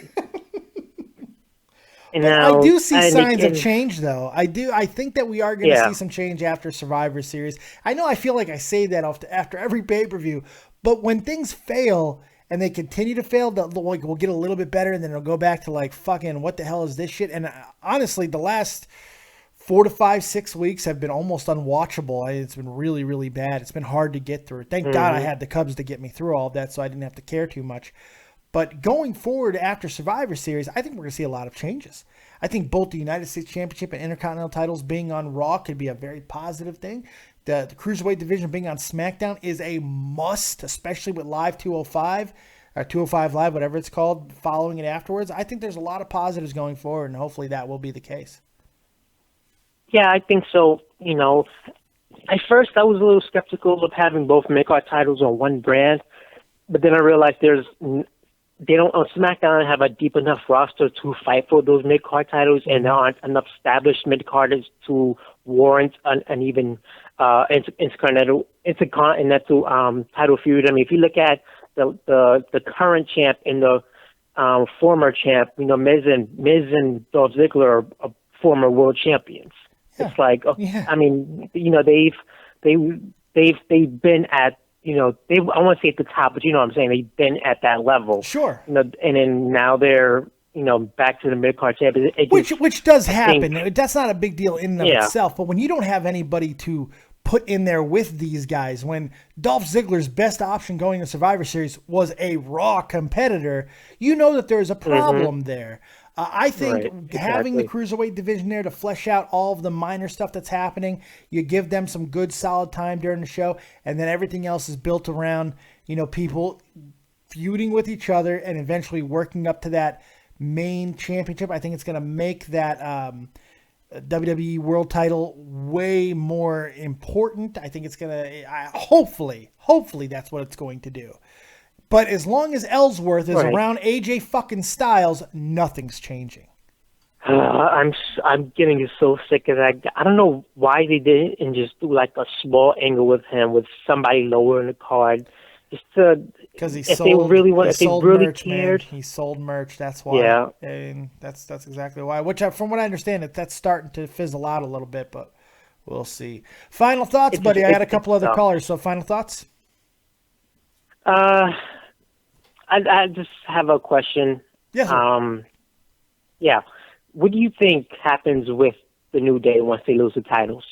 And now, I do see signs of change, though. I do. I think that we are going to see some change after Survivor Series. I know I feel like I say that after every pay-per-view, but when things fail and they continue to fail, we'll get a little bit better, and then it'll go back to like, fucking, what the hell is this shit? And honestly, the last 4 to 5, 6 weeks have been almost unwatchable. It's been really, really bad. It's been hard to get through. Thank God I had the Cubs to get me through all of that, so I didn't have to care too much. But going forward after Survivor Series, I think we're going to see a lot of changes. I think both the United States Championship and Intercontinental titles being on Raw could be a very positive thing. The Cruiserweight division being on SmackDown is a must, especially with Live 205, or 205 Live, whatever it's called, following it afterwards. I think there's a lot of positives going forward, and hopefully that will be the case.
Yeah, I think so. You know, at first I was a little skeptical of having both mid-card titles on one brand, but then I realized they don't on SmackDown have a deep enough roster to fight for those mid-card titles, and there aren't enough established mid-carders to warrant an even intercontinental title feud. I mean, if you look at the current champ and the former champ, you know, Miz and Dolph Ziggler are former world champions. Yeah. It's like, I mean, you know, they've been at, you know, I want to say at the top, but you know what I'm saying? They've been at that level.
Sure.
You know, and then now they're, you know, back to the mid-card champion.
Which does happen. That's not a big deal in and of itself. But when you don't have anybody to put in there with these guys, when Dolph Ziggler's best option going to Survivor Series was a Raw competitor, you know that there's a problem there. I think having the Cruiserweight division there to flesh out all of the minor stuff that's happening, you give them some good solid time during the show, and then everything else is built around, you know, people feuding with each other and eventually working up to that main championship. I think it's going to make that WWE World title way more important. I think it's going to, hopefully that's what it's going to do. But as long as Ellsworth is around AJ fucking Styles, nothing's changing.
I'm getting so sick of that. I don't know why they didn't and just do like a small angle with him with somebody lower in the card, just to
because he
really cared.
He sold merch. That's why. Yeah, and that's exactly why. Which, from what I understand, that's starting to fizzle out a little bit, but we'll see. Final thoughts, buddy. I got a couple other callers. So final thoughts.
I just have a question.
Yes.
Yeah. What do you think happens with the New Day once they lose the titles?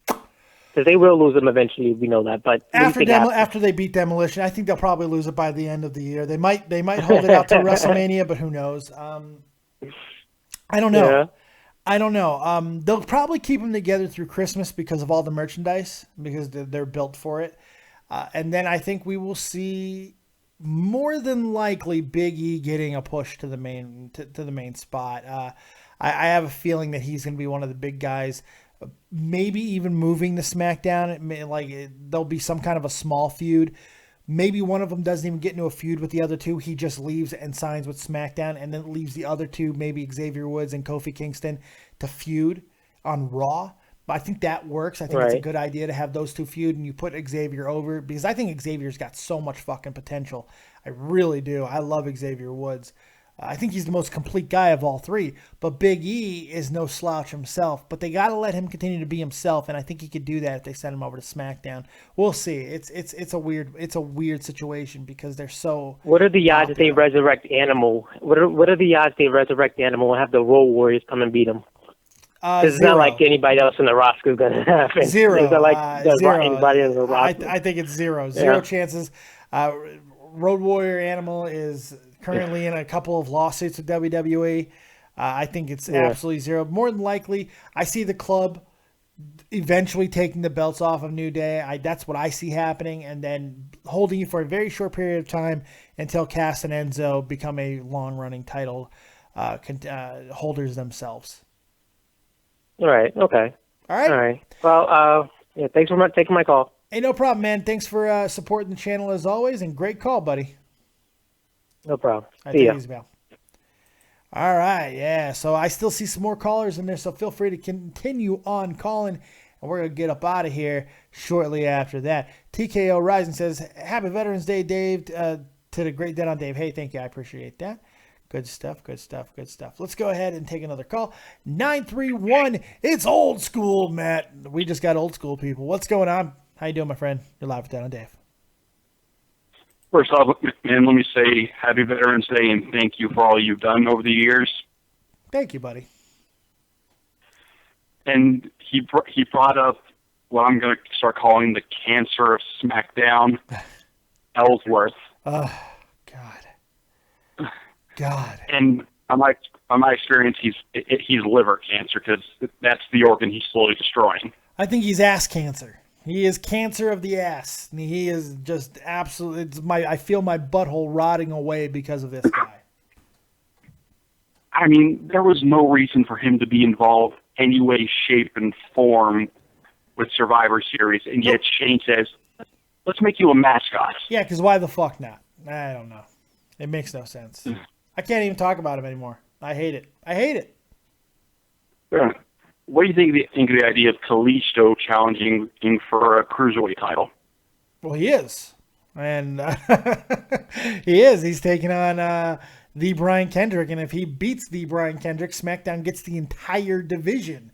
Because they will lose them eventually, we know that. But
after they beat Demolition, I think they'll probably lose it by the end of the year. They might hold it out to WrestleMania, but who knows? I don't know. Yeah. I don't know. They'll probably keep them together through Christmas because of all the merchandise, because they're built for it. And then I think we will see more than likely Big E getting a push to the main spot. I have a feeling that he's going to be one of the big guys. Maybe even moving to SmackDown. There'll be some kind of a small feud. Maybe one of them doesn't even get into a feud with the other two. He just leaves and signs with SmackDown, and then leaves the other two, maybe Xavier Woods and Kofi Kingston, to feud on Raw. But I think that works. I think it's a good idea to have those two feud, and you put Xavier over, because I think Xavier's got so much fucking potential. I really do. I love Xavier Woods. I think he's the most complete guy of all three. But Big E is no slouch himself. But they got to let him continue to be himself, and I think he could do that if they send him over to SmackDown. We'll see. It's a weird situation because they're so.
What are the odds that they resurrect Animal? What are the odds they resurrect Animal and have the Road Warriors come and beat him? Because it's not like anybody else in the roster is going to happen.
Zero.
It's not like
zero.
anybody in the roster.
I think it's zero. Zero chances. Road Warrior Animal is currently in a couple of lawsuits with WWE. I think it's absolutely zero. More than likely, I see the club eventually taking the belts off of New Day. That's what I see happening, and then holding it for a very short period of time until Cass and Enzo become a long-running title holders themselves.
All right. Okay.
All right.
All right. Well, thanks for taking my call.
Hey, no problem, man. Thanks for supporting the channel as always, and great call, buddy.
No problem.
All right, take it easy, pal. All right, yeah. So I still see some more callers in there, so feel free to continue on calling, and we're going to get up out of here shortly after that. TKO Rising says, Happy Veterans Day, Dave, to the great Dead on Dave. Hey, thank you. I appreciate that. Good stuff, good stuff, good stuff. Let's go ahead and take another call. 931, it's old school, Matt. We just got old school people. What's going on? How you doing, my friend? You're live with Dead on Dave.
First off, man, let me say Happy Veterans Day and thank you for all you've done over the years.
Thank you, buddy.
And he brought up what I'm going to start calling the cancer of SmackDown, Ellsworth.
Oh, God.
And on my experience, he's liver cancer because that's the organ he's slowly destroying.
I think he's ass cancer. He is cancer of the ass. He is just absolutely. I feel my butthole rotting away because of this guy.
I mean, there was no reason for him to be involved any way, shape, and form with Survivor Series, and yet Shane says, "Let's make you a mascot."
Yeah, because why the fuck not? I don't know. It makes no sense. I can't even talk about him anymore. I hate it.
Yeah. What do you think of the idea of Kalisto challenging for a cruiserweight title?
Well, he is. And he is. He's taking on the Brian Kendrick. And if he beats the Brian Kendrick, SmackDown gets the entire division.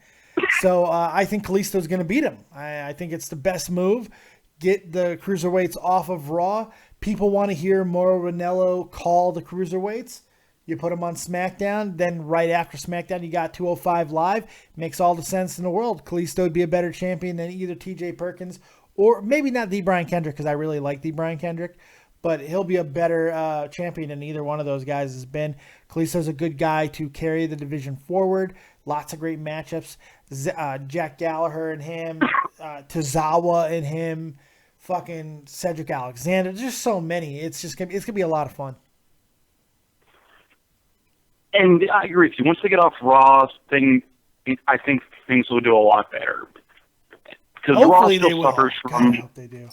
So I think Kalisto's going to beat him. I think it's the best move. Get the cruiserweights off of Raw. People want to hear Mauro Ranallo call the cruiserweights. You put them on SmackDown, then right after SmackDown, you got 205 Live. Makes all the sense in the world. Kalisto would be a better champion than either TJ Perkins or maybe not the Brian Kendrick, because I really like the Brian Kendrick, but he'll be a better champion than either one of those guys has been. Kalisto's a good guy to carry the division forward. Lots of great matchups. Jack Gallagher and him, Tozawa and him, fucking Cedric Alexander. There's just so many. It's gonna be a lot of fun.
And I agree with you. Once they get off Raw, I think things will do a lot better. Because Raw still suffers from.
They do.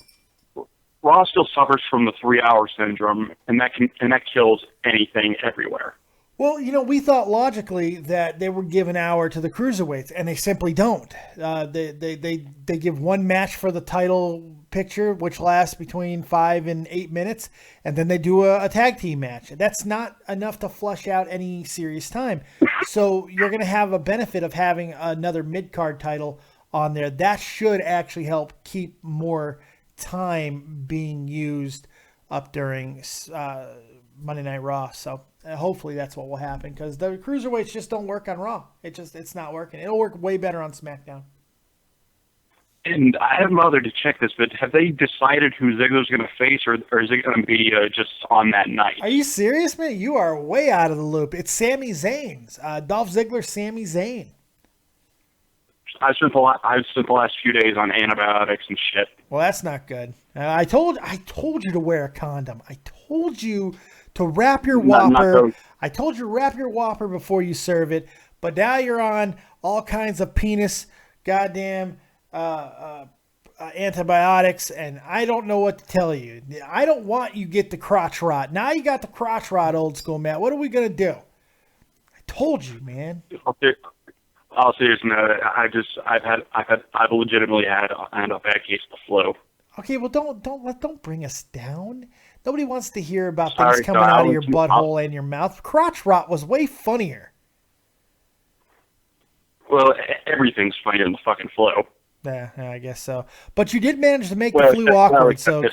Raw still suffers from the 3-hour syndrome, and that kills anything everywhere.
Well, we thought logically that they would give an hour to the cruiserweights, and they simply don't. They give one match for the title picture, which lasts between 5 and 8 minutes, and then they do a tag team match. That's not enough to flush out any serious time. So you're going to have a benefit of having another mid-card title on there. That should actually help keep more time being used up during Monday Night Raw. So hopefully that's what will happen, because the cruiserweights just don't work on Raw. It's not working. It'll work way better on SmackDown.
And I haven't bothered to check this, but have they decided who Ziggler's going to face, or is it going to be just on that night?
Are you serious, man? You are way out of the loop. It's Sami Zayn. Dolph Ziggler, Sami Zayn.
I've spent the last few days on antibiotics and shit.
Well, that's not good. I told you to wear a condom. I told you to wrap your Whopper. I told you to wrap your Whopper before you serve it. But now you're on all kinds of penis, goddamn antibiotics, and I don't know what to tell you. I don't want you get the crotch rot. Now you got the crotch rot, old school Matt. What are we gonna do? I told you, man.
I'll seriously, no, I've legitimately had a bad case of the flu.
Okay, well, don't bring us down. Nobody wants to hear about
Sorry,
things coming out of your butthole and your mouth. Crotch rot was way funnier.
Well, everything's funnier than the fucking flu.
Yeah, I guess so. But you did manage to make the flu awkward, so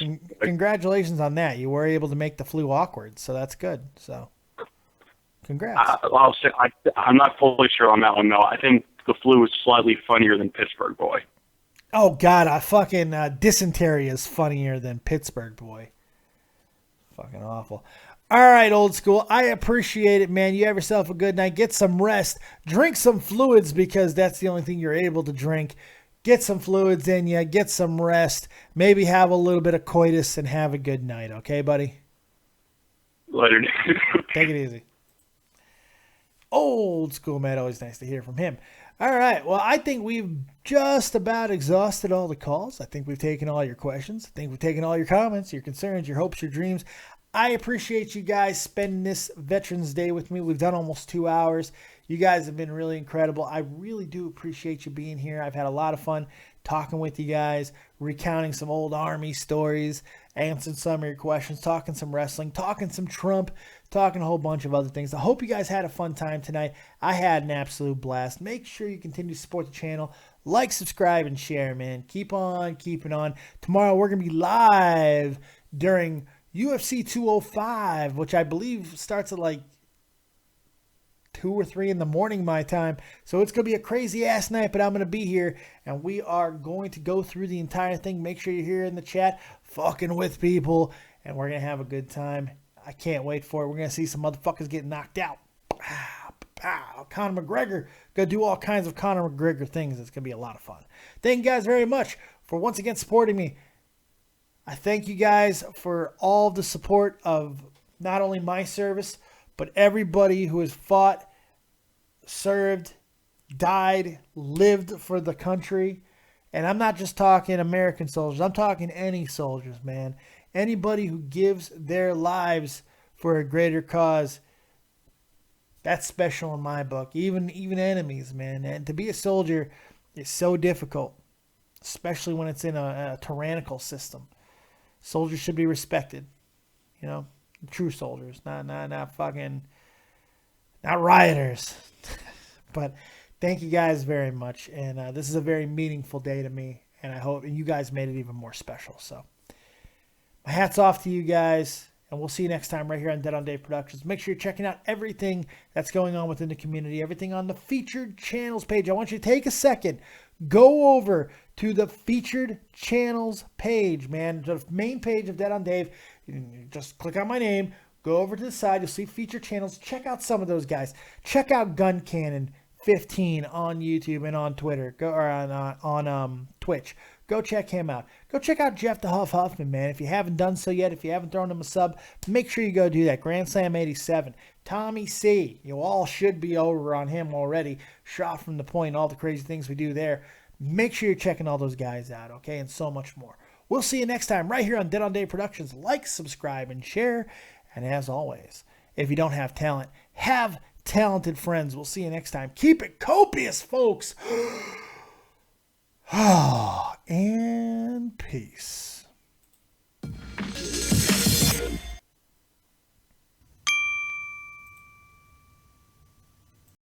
congratulations on that. You were able to make the flu awkward, so that's good. So, congrats.
I'll say I'm not fully sure on that one, though. I think the flu is slightly funnier than Pittsburgh Boy.
Oh, God, I fucking dysentery is funnier than Pittsburgh Boy. Fucking awful. All right, old school. I appreciate it, man. You have yourself a good night. Get some rest. Drink some fluids because that's the only thing you're able to drink. Get some fluids in you. Get some rest. Maybe have a little bit of coitus and have a good night. Okay, buddy?
Later.
Take it easy. Old school Matt. Always nice to hear from him. All right. Well, I think we've just about exhausted all the calls. I think we've taken all your questions. I think we've taken all your comments, your concerns, your hopes, your dreams. I appreciate you guys spending this Veterans Day with me. We've done almost 2 hours. You guys have been really incredible. I really do appreciate you being here. I've had a lot of fun talking with you guys, recounting some old Army stories, answering some of your questions, talking some wrestling, talking some Trump, talking a whole bunch of other things. I hope you guys had a fun time tonight. I had an absolute blast. Make sure you continue to support the channel. Like, subscribe, and share, man. Keep on keeping on. Tomorrow we're going to be live during UFC 205, which I believe starts at like 2 or 3 in the morning my time. So it's going to be a crazy ass night, but I'm going to be here and we are going to go through the entire thing. Make sure you're here in the chat fucking with people and we're going to have a good time. I can't wait for it. We're going to see some motherfuckers get knocked out. Conor McGregor going to do all kinds of Conor McGregor things. It's going to be a lot of fun. Thank you guys very much for once again supporting me. I thank you guys for all the support of not only my service, but everybody who has fought, served, died, lived for the country. And I'm not just talking American soldiers. I'm talking any soldiers, man. Anybody who gives their lives for a greater cause, that's special in my book. Even enemies, man. And to be a soldier is so difficult, especially when it's in a tyrannical system. Soldiers should be respected, you know, true soldiers, not rioters. But thank you guys very much, and this is a very meaningful day to me, and I hope you guys made it even more special. So my hat's off to you guys, and we'll see you next time right here on Dead on Dave Productions. Make sure you're checking out everything that's going on within the community, everything on the featured channels page. I want you to take a second, go over to the featured channels page, man. The main page of Dead on Dave. Just click on my name, go over to the side, you'll see featured channels. Check out some of those guys. Check out Gun Cannon 15 on YouTube and on Twitter, on Twitch. Go check him out. Go check out Jeff the Huff Huffman, man. If you haven't done so yet, if you haven't thrown him a sub, make sure you go do that. Grand Slam 87. Tommy C. You all should be over on him already. Shot from the point, all the crazy things we do there. Make sure you're checking all those guys out, okay? And so much more. We'll see you next time right here on Dead on Dave Productions. Like, subscribe, and share. And as always, if you don't have talent, have talented friends. We'll see you next time. Keep it copious, folks. And peace.